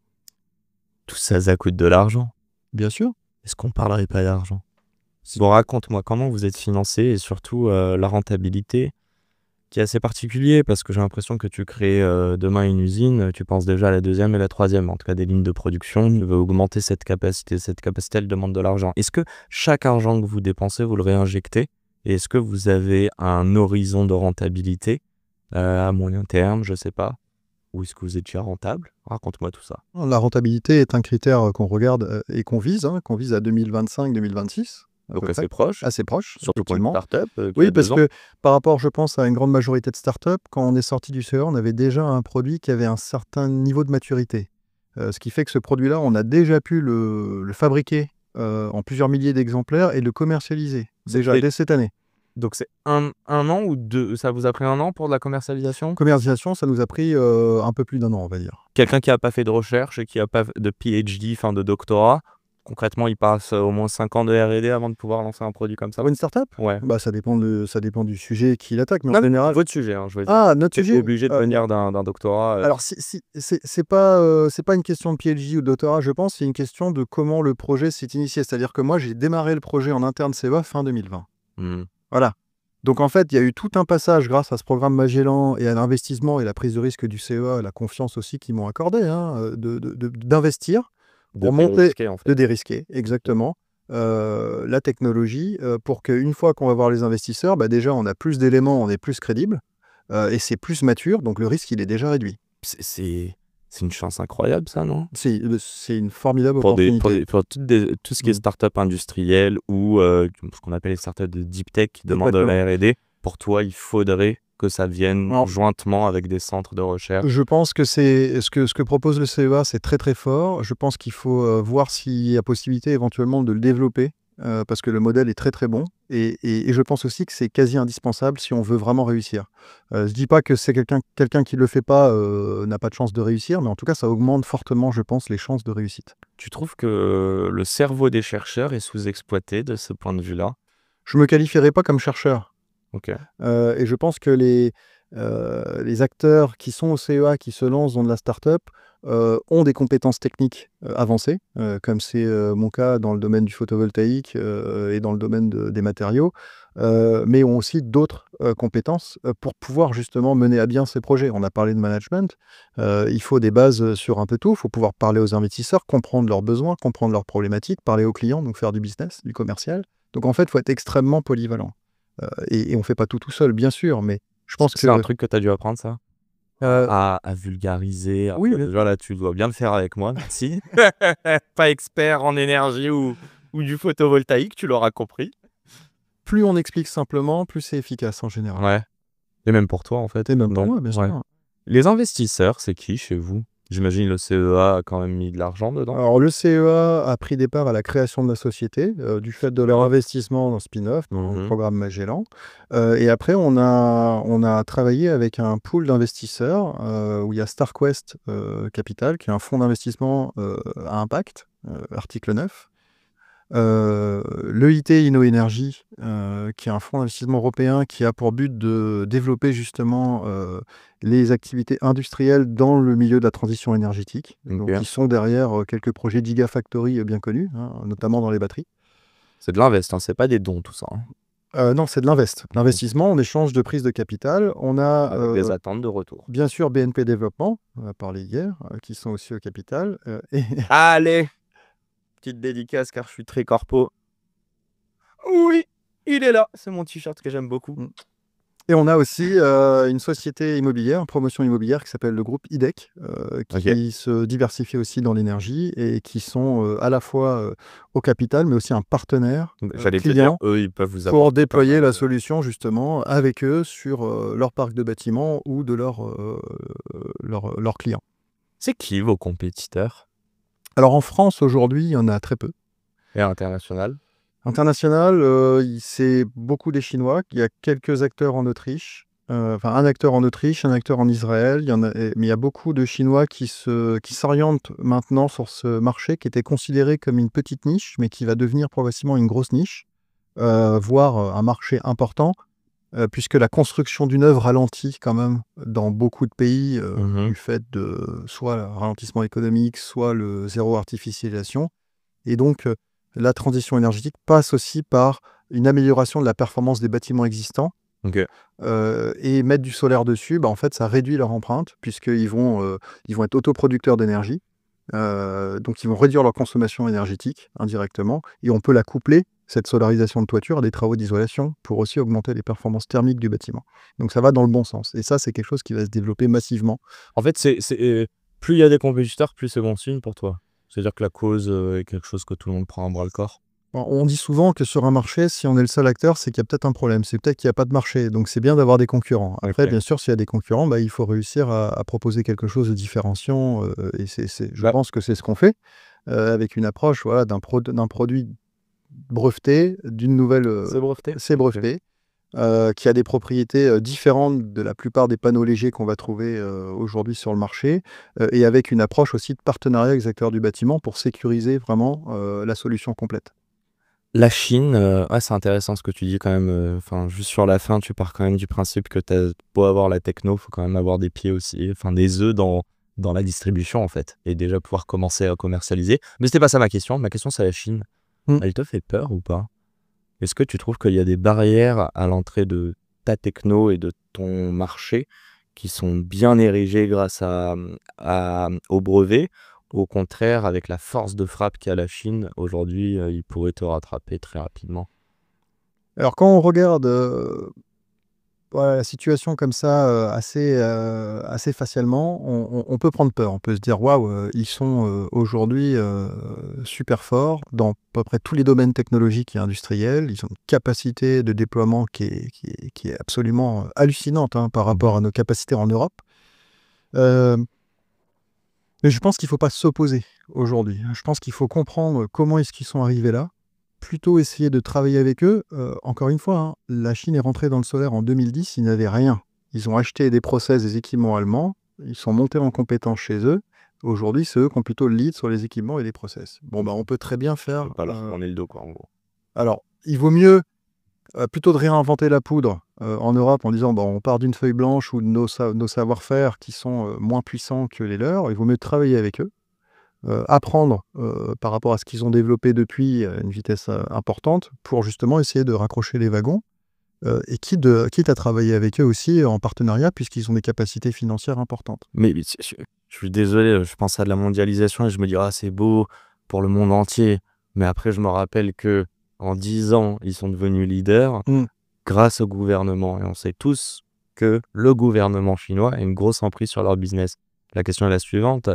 Tout ça, ça coûte de l'argent. Bien sûr. Est-ce qu'on parlerait pas d'argent? Bon, raconte-moi comment vous êtes financé et surtout la rentabilité qui est assez particulier parce que j'ai l'impression que tu crées demain une usine, tu penses déjà à la deuxième et la troisième, en tout cas des lignes de production, tu veux augmenter cette capacité, elle demande de l'argent. Est-ce que chaque argent que vous dépensez, vous le réinjectez? Et est-ce que vous avez un horizon de rentabilité à moyen terme, je sais pas? Ou est-ce que vous êtes déjà rentable? Raconte-moi tout ça. La rentabilité est un critère qu'on regarde et qu'on vise à 2025-2026. Donc assez proche, Assez proche, surtout pour une effectivement. start-up. Oui, parce que par rapport, je pense, à une grande majorité de startups, quand on est sorti du CE, on avait déjà un produit qui avait un certain niveau de maturité. Ce qui fait que ce produit-là, on a déjà pu le fabriquer en plusieurs milliers d'exemplaires et le commercialiser déjà dès cette année. Donc c'est un an ou deux? Ça vous a pris un an pour de la commercialisation? Commercialisation, ça nous a pris un peu plus d'un an, on va dire. Quelqu'un qui n'a pas fait de recherche et qui n'a pas de PhD, fin de doctorat, concrètement, il passe au moins 5 ans de R&D avant de pouvoir lancer un produit comme ça. Pour une startup? Ouais. Bah, ça dépend du sujet qu'il attaque, mais en général... Votre sujet, je veux dire. Ah, notre Tu sujet? es obligé de venir d'un doctorat. Alors, c'est pas une question de PhD ou de doctorat, je pense, c'est une question de comment le projet s'est initié. C'est-à-dire que moi, j'ai démarré le projet en interne CEA fin 2020. Voilà. Donc, en fait, il y a eu tout un passage grâce à ce programme Magellan et à l'investissement et la prise de risque du CEA, la confiance aussi qu'ils m'ont accordé, d'investir, pour monter, de dérisquer, exactement, la technologie, pour qu'une fois qu'on va voir les investisseurs, déjà, on a plus d'éléments, on est plus crédible, et c'est plus mature, donc le risque, il est déjà réduit. C'est une chance incroyable, ça, non? C'est une formidable opportunité. Pour tout ce qui est start-up industrielle ou ce qu'on appelle les start-up de deep tech qui demandent de la R&D, pour toi, il faudrait que ça vienne jointement avec des centres de recherche. Je pense que c'est ce que propose le CEA, c'est très très fort. Je pense qu'il faut voir s'il y a possibilité éventuellement de le développer, parce que le modèle est très très bon. Et je pense aussi que c'est quasi indispensable si on veut vraiment réussir. Je ne dis pas que c'est quelqu'un qui ne le fait pas n'a pas de chance de réussir, mais en tout cas, ça augmente fortement, je pense, les chances de réussite. Tu trouves que le cerveau des chercheurs est sous-exploité de ce point de vue-là? Je ne me qualifierais pas comme chercheur. Ok. Et je pense que les acteurs qui sont au CEA, qui se lancent dans de la start-up, ont des compétences techniques avancées, comme c'est mon cas dans le domaine du photovoltaïque et dans le domaine des matériaux, mais ont aussi d'autres compétences pour pouvoir justement mener à bien ces projets. On a parlé de management, il faut des bases sur un peu tout, il faut pouvoir parler aux investisseurs, comprendre leurs besoins, comprendre leurs problématiques, parler aux clients, donc faire du business, du commercial. Donc en fait, il faut être extrêmement polyvalent. Et on ne fait pas tout seul, bien sûr, mais je pense que... C'est un truc que tu as dû apprendre, ça? À vulgariser. Oui. Déjà, là, tu dois bien le faire avec moi, merci. Pas expert en énergie ou du photovoltaïque, tu l'auras compris. Plus on explique simplement, plus c'est efficace en général. Ouais. Et même pour toi, en fait. Et même pour moi, bien sûr. Les investisseurs, c'est qui chez vous? J'imagine le CEA a quand même mis de l'argent dedans. Alors, le CEA a pris des parts à la création de la société, du fait de leur investissement dans spin-off, dans le programme Magellan. Et après, on a travaillé avec un pool d'investisseurs où il y a StarQuest Capital, qui est un fonds d'investissement à impact, article 9. L'EIT InnoEnergy, qui est un fonds d'investissement européen qui a pour but de développer justement les activités industrielles dans le milieu de la transition énergétique. Donc, ils sont derrière quelques projets Gigafactory bien connus, notamment dans les batteries. C'est de l'invest, c'est pas des dons tout ça. Non, c'est de l'investissement en échange de prise de capital. On a des attentes de retour. Bien sûr BNP Développement, on a parlé hier, qui sont aussi au capital. Allez, petite dédicace car je suis très corpo. Oui, il est là. C'est mon t-shirt que j'aime beaucoup. Et on a aussi une société immobilière, une promotion immobilière qui s'appelle le groupe IDEC, qui se diversifie aussi dans l'énergie et qui sont à la fois au capital, mais aussi un partenaire client eux, ils peuvent vous pour déployer la solution justement avec eux sur leur parc de bâtiments ou de leurs clients. C'est qui vos compétiteurs? Alors en France, aujourd'hui, il y en a très peu. Et international? International, c'est beaucoup des Chinois. Il y a quelques acteurs en Autriche. Enfin, un acteur en Autriche, un acteur en Israël. Mais il y a beaucoup de Chinois qui s'orientent maintenant sur ce marché qui était considéré comme une petite niche, mais qui va devenir progressivement une grosse niche, voire un marché important, puisque la construction d'une œuvre ralentit quand même dans beaucoup de pays du fait de soit le ralentissement économique, soit le zéro artificialisation. Et donc, la transition énergétique passe aussi par une amélioration de la performance des bâtiments existants. Ok. Et mettre du solaire dessus, en fait, ça réduit leur empreinte, puisqu'ils vont être autoproducteurs d'énergie. Donc, ils vont réduire leur consommation énergétique indirectement. Et on peut la coupler, cette solarisation de toiture, à des travaux d'isolation pour aussi augmenter les performances thermiques du bâtiment. Donc, ça va dans le bon sens. Et ça, c'est quelque chose qui va se développer massivement. En fait, plus il y a des compétiteurs, plus c'est bon signe pour toi. C'est-à-dire que la cause est quelque chose que tout le monde prend à bras le corps. On dit souvent que sur un marché, si on est le seul acteur, c'est qu'il y a peut-être un problème. C'est peut-être qu'il n'y a pas de marché. Donc, c'est bien d'avoir des concurrents. Après, Ok. bien sûr, s'il y a des concurrents, il faut réussir à proposer quelque chose de différenciant. Et je Bah. pense que c'est ce qu'on fait, avec une approche d'un produit breveté, d'une nouvelle. C'est breveté? C'est breveté, qui a des propriétés différentes de la plupart des panneaux légers qu'on va trouver aujourd'hui sur le marché, et avec une approche aussi de partenariat avec les acteurs du bâtiment pour sécuriser vraiment la solution complète. La Chine, ouais, c'est intéressant ce que tu dis quand même. Enfin, juste sur la fin, tu pars quand même du principe que t'as beau avoir la techno, faut quand même avoir des pieds aussi, enfin des œufs dans la distribution en fait, et déjà pouvoir commencer à commercialiser. Mais c'était pas ça ma question. Ma question, c'est la Chine. Elle te fait peur ou pas? Est-ce que tu trouves qu'il y a des barrières à l'entrée de ta techno et de ton marché qui sont bien érigées grâce au brevet? Au contraire, avec la force de frappe qu'a la Chine, aujourd'hui, ils pourraient te rattraper très rapidement. Alors, quand on regarde la situation comme ça assez facilement, on peut prendre peur. On peut se dire, waouh, ils sont aujourd'hui super forts dans à peu près tous les domaines technologiques et industriels. Ils ont une capacité de déploiement qui est absolument hallucinante par rapport à nos capacités en Europe. Mais je pense qu'il ne faut pas s'opposer aujourd'hui. Je pense qu'il faut comprendre comment est-ce qu'ils sont arrivés là. Plutôt essayer de travailler avec eux. Encore une fois, la Chine est rentrée dans le solaire en 2010, ils n'avaient rien. Ils ont acheté des process, des équipements allemands, ils sont montés en compétence chez eux. Aujourd'hui, c'est eux qui ont plutôt le lead sur les équipements et les process. On peut très bien faire... On peut pas leur tourner le dos, quoi, en gros. Alors, il vaut mieux, plutôt de réinventer la poudre en Europe en disant on part d'une feuille blanche ou de nos savoir-faire qui sont moins puissants que les leurs, il vaut mieux travailler avec eux. Apprendre par rapport à ce qu'ils ont développé depuis à une vitesse importante pour justement essayer de raccrocher les wagons, et quitte à travailler avec eux aussi en partenariat puisqu'ils ont des capacités financières importantes. Mais je suis désolé, je pense à de la mondialisation et je me dis c'est beau pour le monde entier. Mais après, je me rappelle que en 10 ans, ils sont devenus leaders grâce au gouvernement. Et on sait tous que le gouvernement chinois a une grosse emprise sur leur business. La question est la suivante.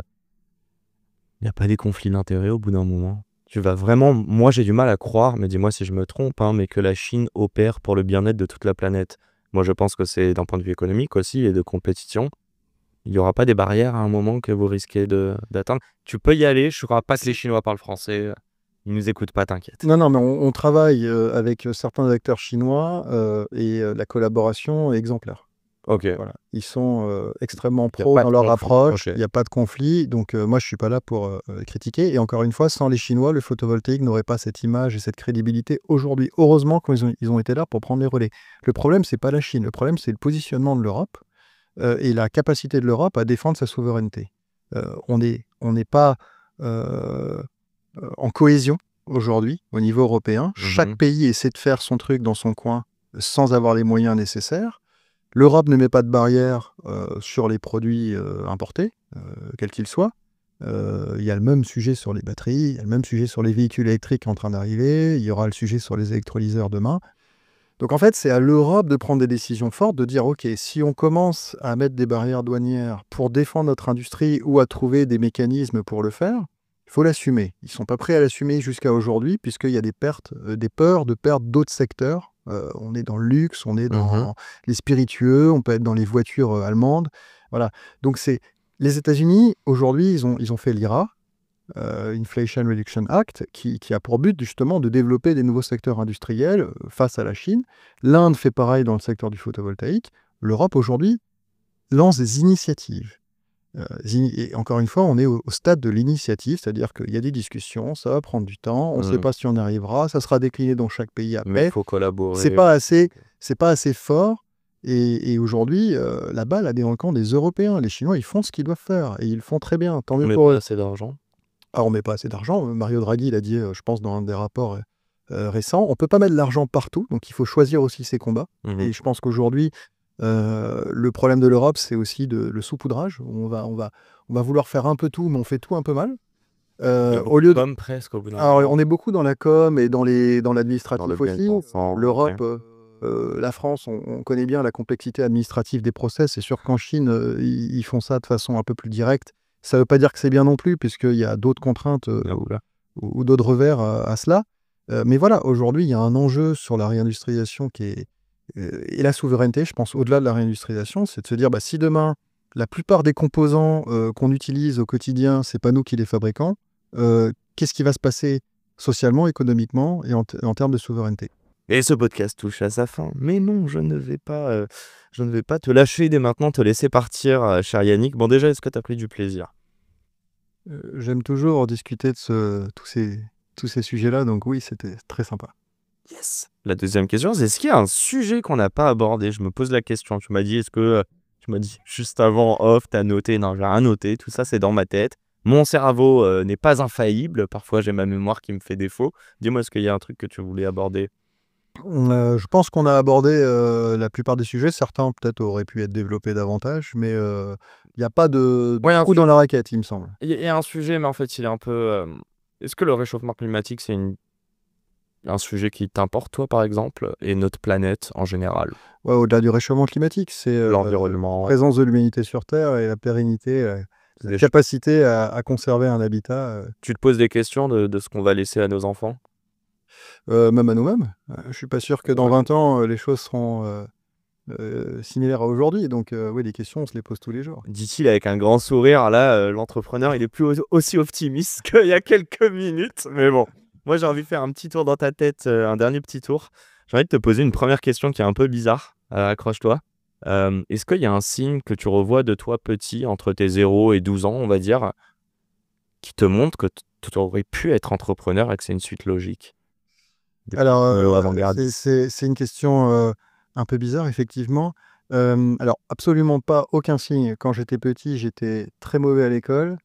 Il n'y a pas des conflits d'intérêts au bout d'un moment? Tu vas vraiment... Moi, j'ai du mal à croire, mais dis-moi si je me trompe, mais que la Chine opère pour le bien-être de toute la planète. Moi, je pense que c'est d'un point de vue économique aussi et de compétition. Il n'y aura pas des barrières à un moment que vous risquez d'atteindre? Tu peux y aller, je ne crois pas que les Chinois parlent français. Ils ne nous écoutent pas, t'inquiète. Non, mais on travaille avec certains acteurs chinois et la collaboration est exemplaire. Ok. Voilà. Ils sont extrêmement pros dans leur approche, il n'y a pas de conflit, donc moi je ne suis pas là pour critiquer. Et encore une fois, sans les Chinois, le photovoltaïque n'aurait pas cette image et cette crédibilité aujourd'hui. Heureusement qu'ils ont été là pour prendre les relais. Le problème, c'est pas la Chine, le problème c'est le positionnement de l'Europe et la capacité de l'Europe à défendre sa souveraineté. On n'est pas en cohésion aujourd'hui au niveau européen. Chaque pays essaie de faire son truc dans son coin sans avoir les moyens nécessaires. L'Europe ne met pas de barrière sur les produits importés, quels qu'ils soient. Il y a le même sujet sur les batteries, il y a le même sujet sur les véhicules électriques en train d'arriver, il y aura le sujet sur les électrolyseurs demain. Donc en fait, c'est à l'Europe de prendre des décisions fortes, de dire ok, si on commence à mettre des barrières douanières pour défendre notre industrie ou à trouver des mécanismes pour le faire, il faut l'assumer. Ils ne sont pas prêts à l'assumer jusqu'à aujourd'hui, puisqu'il y a des peurs de perdre d'autres secteurs. On est dans le luxe, on est dans les spiritueux, on peut être dans les voitures allemandes. Voilà. Donc les États-Unis, aujourd'hui, ils ont fait l'IRA. Inflation Reduction Act, qui a pour but justement de développer des nouveaux secteurs industriels face à la Chine. L'Inde fait pareil dans le secteur du photovoltaïque. L'Europe aujourd'hui lance des initiatives. Et encore une fois, on est au stade de l'initiative, c'est-à-dire qu'il y a des discussions, ça va prendre du temps, on ne sait pas si on arrivera, ça sera décliné dans chaque pays Mais après. il faut collaborer. C'est pas assez fort. Et aujourd'hui, la balle est dans le camp des Européens. Les Chinois, ils font ce qu'ils doivent faire et ils le font très bien. Tant mieux Mais pour pas eux. assez d'argent. Alors, on met pas assez d'argent. Mario Draghi l'a dit, je pense, dans un des rapports récents. On peut pas mettre de l'argent partout, donc il faut choisir aussi ses combats. Et je pense qu'aujourd'hui, le problème de l'Europe, c'est aussi le saupoudrage. On va vouloir faire un peu tout, mais on fait tout un peu mal. Au lieu de... Comme presque au bout d'un Alors, moment. on est beaucoup dans la com et dans Dans le l'administratif bien aussi. ensemble, L'Europe, ouais. la France, on connaît bien la complexité administrative des process. C'est sûr qu'en Chine, ils font ça de façon un peu plus directe. Ça ne veut pas dire que c'est bien non plus, puisqu'il y a d'autres contraintes ou d'autres revers à cela. Mais voilà, aujourd'hui, il y a un enjeu sur la réindustrialisation et la souveraineté, je pense, au-delà de la réindustrialisation, c'est de se dire, si demain, la plupart des composants qu'on utilise au quotidien, c'est pas nous qui les fabriquons, qu'est-ce qui va se passer socialement, économiquement et en termes de souveraineté? Et ce podcast touche à sa fin. Mais non, je ne vais pas te lâcher dès maintenant, te laisser partir, cher Yannick. Bon, déjà, est-ce que tu as pris du plaisir? J'aime toujours discuter de tous ces sujets-là, donc oui, c'était très sympa. Yes. La deuxième question, c'est est-ce qu'il y a un sujet qu'on n'a pas abordé? Je me pose la question. Tu m'as dit, tu m'as dit juste avant off, tu as noté. Non, j'ai rien noté. Tout ça, c'est dans ma tête. Mon cerveau n'est pas infaillible. Parfois, j'ai ma mémoire qui me fait défaut. Dis-moi, est-ce qu'il y a un truc que tu voulais aborder? Je pense qu'on a abordé la plupart des sujets. Certains, peut-être, auraient pu être développés davantage, mais il n'y a pas de trou dans la raquette, il me semble. Il y a un sujet, mais en fait, il est un peu... Est-ce que le réchauffement climatique, c'est un sujet qui t'importe, toi, par exemple, et notre planète en général? Ouais, au-delà du réchauffement climatique, c'est l'environnement, la présence de l'humanité sur Terre et la pérennité, la capacité à conserver un habitat. Tu te poses des questions de ce qu'on va laisser à nos enfants? Même à nous-mêmes. Je suis pas sûr que dans 20 ans, les choses seront similaires à aujourd'hui. Donc, oui, des questions, on se les pose tous les jours. Dit-il avec un grand sourire. Là, l'entrepreneur, il est plus aussi optimiste qu'il y a quelques minutes. Mais bon, moi, j'ai envie de faire un petit tour dans ta tête, un dernier petit tour. J'ai envie de te poser une première question qui est un peu bizarre. Accroche-toi. Est-ce qu'il y a un signe que tu revois de toi petit, entre tes 0 et 12 ans, on va dire, qui te montre que tu aurais pu être entrepreneur et que c'est une suite logique? Alors, c'est une question un peu bizarre, effectivement. Alors, absolument pas aucun signe. Quand j'étais petit, j'étais très mauvais à l'école,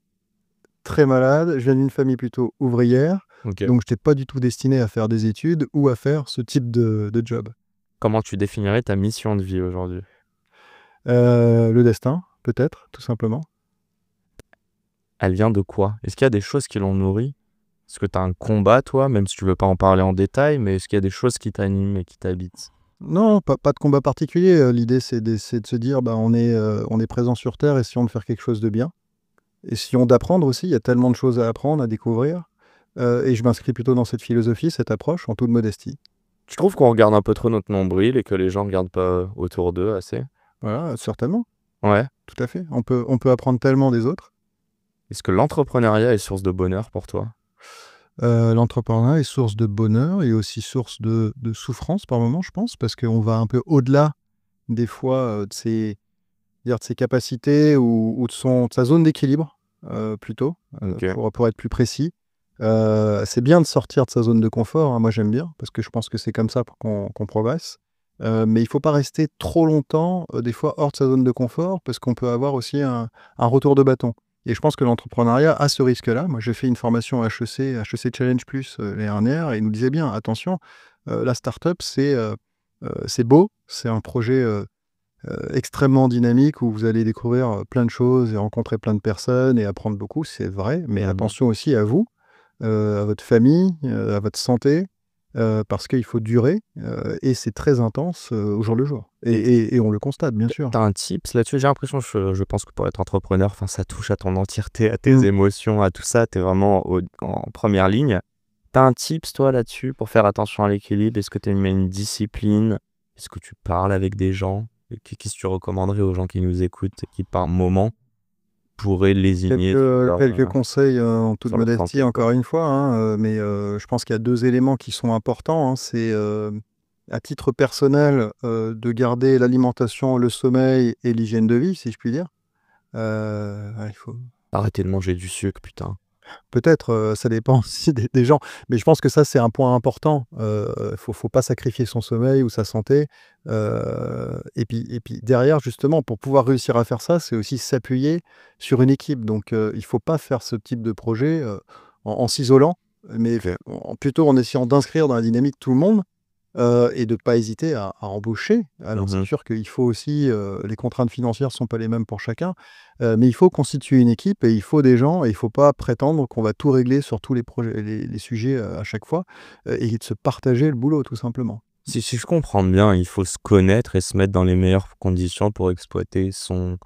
très malade. Je viens d'une famille plutôt ouvrière, donc je n'étais pas du tout destiné à faire des études ou à faire ce type de job. Comment tu définirais ta mission de vie aujourd'hui? Le destin, peut-être, tout simplement. Elle vient de quoi? Est-ce qu'il y a des choses qui l'ont nourrie? Est-ce que tu as un combat, toi, même si tu veux pas en parler en détail, mais est-ce qu'il y a des choses qui t'animent et qui t'habitent? Non, pas de combat particulier. L'idée, c'est de se dire, on est présent sur Terre, essayons de faire quelque chose de bien. Essayons d'apprendre aussi, il y a tellement de choses à apprendre, à découvrir. Et je m'inscris plutôt dans cette philosophie, cette approche, en toute modestie. Tu trouves qu'on regarde un peu trop notre nombril et que les gens ne regardent pas autour d'eux assez? Voilà, certainement. Ouais. Tout à fait. On peut apprendre tellement des autres. Est-ce que l'entrepreneuriat est source de bonheur pour toi? L'entrepreneuriat est source de bonheur et aussi source de souffrance par moment, je pense, parce qu'on va un peu au-delà des fois de ses capacités ou de sa zone d'équilibre, plutôt, pour être plus précis. C'est bien de sortir de sa zone de confort, hein, moi j'aime bien, parce que je pense que c'est comme ça qu'on progresse. Mais il ne faut pas rester trop longtemps, des fois hors de sa zone de confort, parce qu'on peut avoir aussi un retour de bâton. Et je pense que l'entrepreneuriat a ce risque-là. Moi, j'ai fait une formation HEC Challenge Plus l'année dernière, et il nous disait bien, attention, la start-up, c'est beau, c'est un projet extrêmement dynamique où vous allez découvrir plein de choses et rencontrer plein de personnes et apprendre beaucoup, c'est vrai, mais attention aussi à vous, à votre famille, à votre santé, parce qu'il faut durer et c'est très intense au jour le jour. Et on le constate, bien sûr. Tu as un tips là-dessus? J'ai l'impression, je pense que pour être entrepreneur, ça touche à ton entièreté, à tes émotions, à tout ça. Tu es vraiment en première ligne. Tu as un tips, toi, là-dessus, pour faire attention à l'équilibre? Est-ce que tu mets une discipline? Est-ce que tu parles avec des gens? Qu'est-ce que tu recommanderais aux gens qui nous écoutent et qui, par moment, pourrais lésigner Quelques conseils en toute sur le modestie, principe, encore une fois, hein, mais je pense qu'il y a 2 éléments qui sont importants, hein. C'est, à titre personnel, de garder l'alimentation, le sommeil et l'hygiène de vie, si je puis dire. Il faut Arrêtez de manger du sucre, putain. peut-être, ça dépend aussi des gens, mais je pense que ça, c'est un point important. Faut pas sacrifier son sommeil ou sa santé. Et puis derrière, justement, pour pouvoir réussir à faire ça, c'est aussi s'appuyer sur une équipe. Donc, il faut pas faire ce type de projet, en s'isolant, mais plutôt en essayant d'inscrire dans la dynamique tout le monde, et de pas hésiter à embaucher. Alors c'est sûr qu'il faut aussi, les contraintes financières sont pas les mêmes pour chacun, mais il faut constituer une équipe et il faut des gens et il faut pas prétendre qu'on va tout régler sur tous les projets les sujets, à chaque fois, et de se partager le boulot tout simplement. Si je comprends bien, il faut se connaître et se mettre dans les meilleures conditions pour exploiter son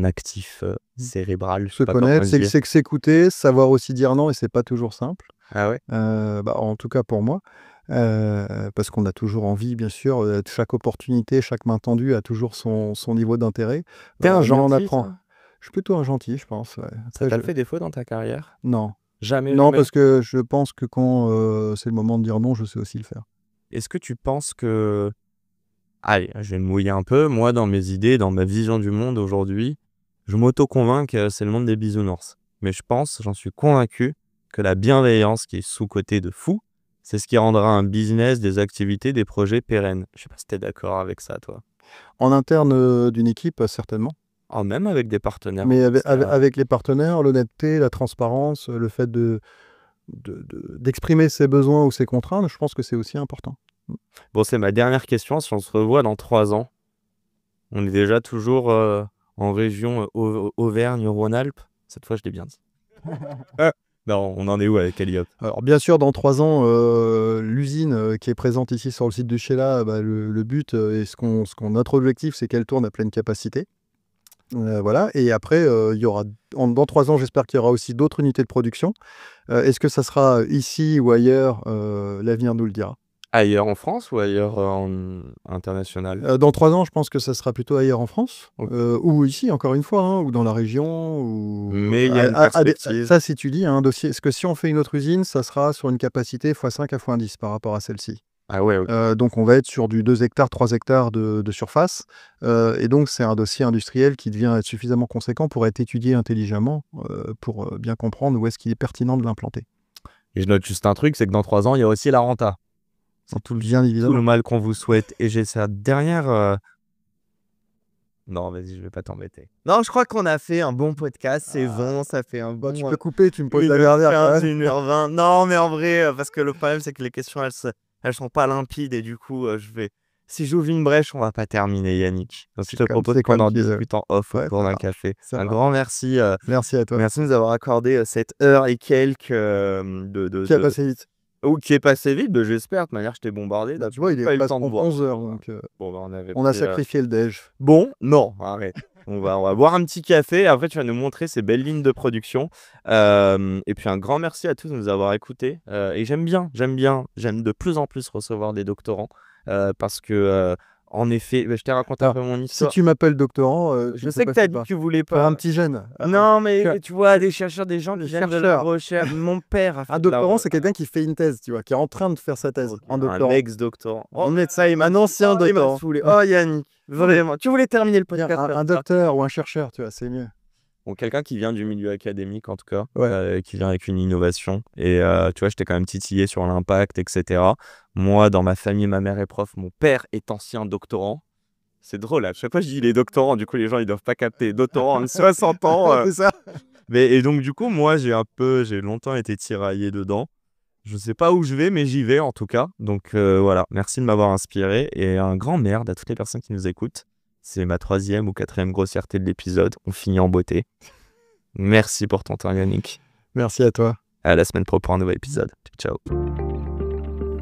actif cérébral. Je Se sais pas comment connaître, c'est dire. que s'écouter, savoir aussi dire non et c'est pas toujours simple. Ah ouais? En tout cas pour moi, parce qu'on a toujours envie bien sûr, chaque opportunité, chaque main tendue a toujours son niveau d'intérêt. T'es un Mais on gentil, apprend. toi? Je suis plutôt un gentil, je pense, ouais. Ça Après t'a je fait défaut dans ta carrière? non. Jamais, Non, jamais? parce que je pense que quand, c'est le moment de dire non, je sais aussi le faire. Est-ce que tu penses que... Allez, je vais me mouiller un peu. Moi, dans mes idées, dans ma vision du monde aujourd'hui, je m'auto-convainc que c'est le monde des bisounours. Mais j'en suis convaincu que la bienveillance, qui est sous-cotée de fou, c'est ce qui rendra un business, des activités, des projets pérennes. Je sais pas si t'es d'accord avec ça, toi. En interne, d'une équipe, certainement. Oh, même avec des partenaires. Mais parce que, avec les partenaires, l'honnêteté, la transparence, le fait d'exprimer ses besoins ou ses contraintes, je pense que c'est aussi important. Bon, c'est ma dernière question. Si on se revoit dans 3 ans, on est déjà toujours en région Auvergne-Rhône-Alpes. Cette fois, je l'ai bien dit. Non, on en est où avec Eliop? Alors bien sûr, dans 3 ans, l'usine, qui est présente ici sur le site de Sheila, le but, et notre objectif, c'est qu'elle tourne à pleine capacité. Voilà, et après, il y aura dans 3 ans, j'espère qu'il y aura aussi d'autres unités de production. Est-ce que ça sera ici ou ailleurs? L'avenir nous le dira. Ailleurs en France ou ailleurs international? Dans 3 ans, je pense que ça sera plutôt ailleurs en France, Ok. ou ici, encore une fois, hein, ou dans la région, ou Mais il y a une à perspective. ça, si tu dis, un dossier, parce que si on fait une autre usine, ça sera sur une capacité x5 à x10 par rapport à celle-ci. Ah ouais, ok. Donc on va être sur du 2 hectares, 3 hectares de surface, et donc c'est un dossier industriel qui devient être suffisamment conséquent pour être étudié intelligemment, pour bien comprendre où est-ce qu'il est pertinent de l'implanter. Et je note juste un truc, c'est que dans 3 ans, il y a aussi la renta. C'est bien Tout évidemment. le mal qu'on vous souhaite. Et j'ai sa dernière... Non, vas-y, je vais pas t'embêter. Non, je crois qu'on a fait un bon podcast. C'est bon, ça fait un bon... Tu peux couper, tu me poses la dernière. 1h20. Non, mais en vrai, parce que le problème, c'est que les questions, elles sont pas limpides. Et du coup, si j'ouvre une brèche, on va pas terminer, Yannick. Donc, je te propose qu'on en discute en off autour d'un café. Un grand merci. Merci à toi. Merci de nous avoir accordé cette heure et quelques Qui a passé vite. Ou qui est passé vite, j'espère. De toute manière, je t'ai bombardé. Tu vois, il est pas eu le presque temps de boire. 11 heures, donc Bon, on a sacrifié le déj. Bon, non, arrête. On va boire un petit café. Après, tu vas nous montrer ces belles lignes de production. Et puis, un grand merci à tous de nous avoir écoutés. Et j'aime de plus en plus recevoir des doctorants. Parce que, en effet, je t'ai raconté un peu mon Si histoire. tu m'appelles doctorant, Je sais que tu as dit que tu voulais pas. un petit jeune. Non, mais tu vois, des chercheurs, des gens qui viennent de la chercheurs. recherche. Mon père a fait Un de la doctorant, c'est quelqu'un qui fait une thèse, tu vois, qui est en train de faire sa thèse. Un Un doctorant. ex-doctorant. Un médecin, un ancien Il m'a doctorant. saoulé. Oh, Yannick, vraiment. Tu voulais terminer le podcast. Un docteur ou un chercheur, tu vois, c'est mieux. Bon, quelqu'un qui vient du milieu académique, en tout cas, Ouais. qui vient avec une innovation. Et tu vois, j'étais quand même titillé sur l'impact, etc. Moi, dans ma famille, ma mère est prof, mon père est ancien doctorant. C'est drôle, à chaque fois je dis les doctorants, du coup les gens ils doivent pas capter. Doctorant de 60 ans. C'est ça. Et donc du coup, moi j'ai longtemps été tiraillé dedans. Je sais pas où je vais, mais j'y vais en tout cas. Donc voilà, merci de m'avoir inspiré. Et un grand merde à toutes les personnes qui nous écoutent. C'est ma 3e ou 4e grossièreté de l'épisode. On finit en beauté. Merci pour ton temps, Yannick. Merci à toi. À la semaine pro pour un nouvel épisode. Ciao.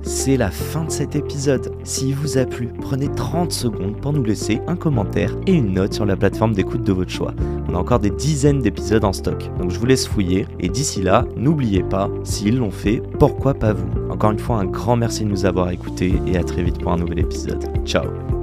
C'est la fin de cet épisode. S'il vous a plu, prenez 30 secondes pour nous laisser un commentaire et une note sur la plateforme d'écoute de votre choix. On a encore des dizaines d'épisodes en stock, donc je vous laisse fouiller. Et d'ici là, n'oubliez pas, s'ils l'ont fait, pourquoi pas vous? Encore une fois, un grand merci de nous avoir écoutés et à très vite pour un nouvel épisode. Ciao.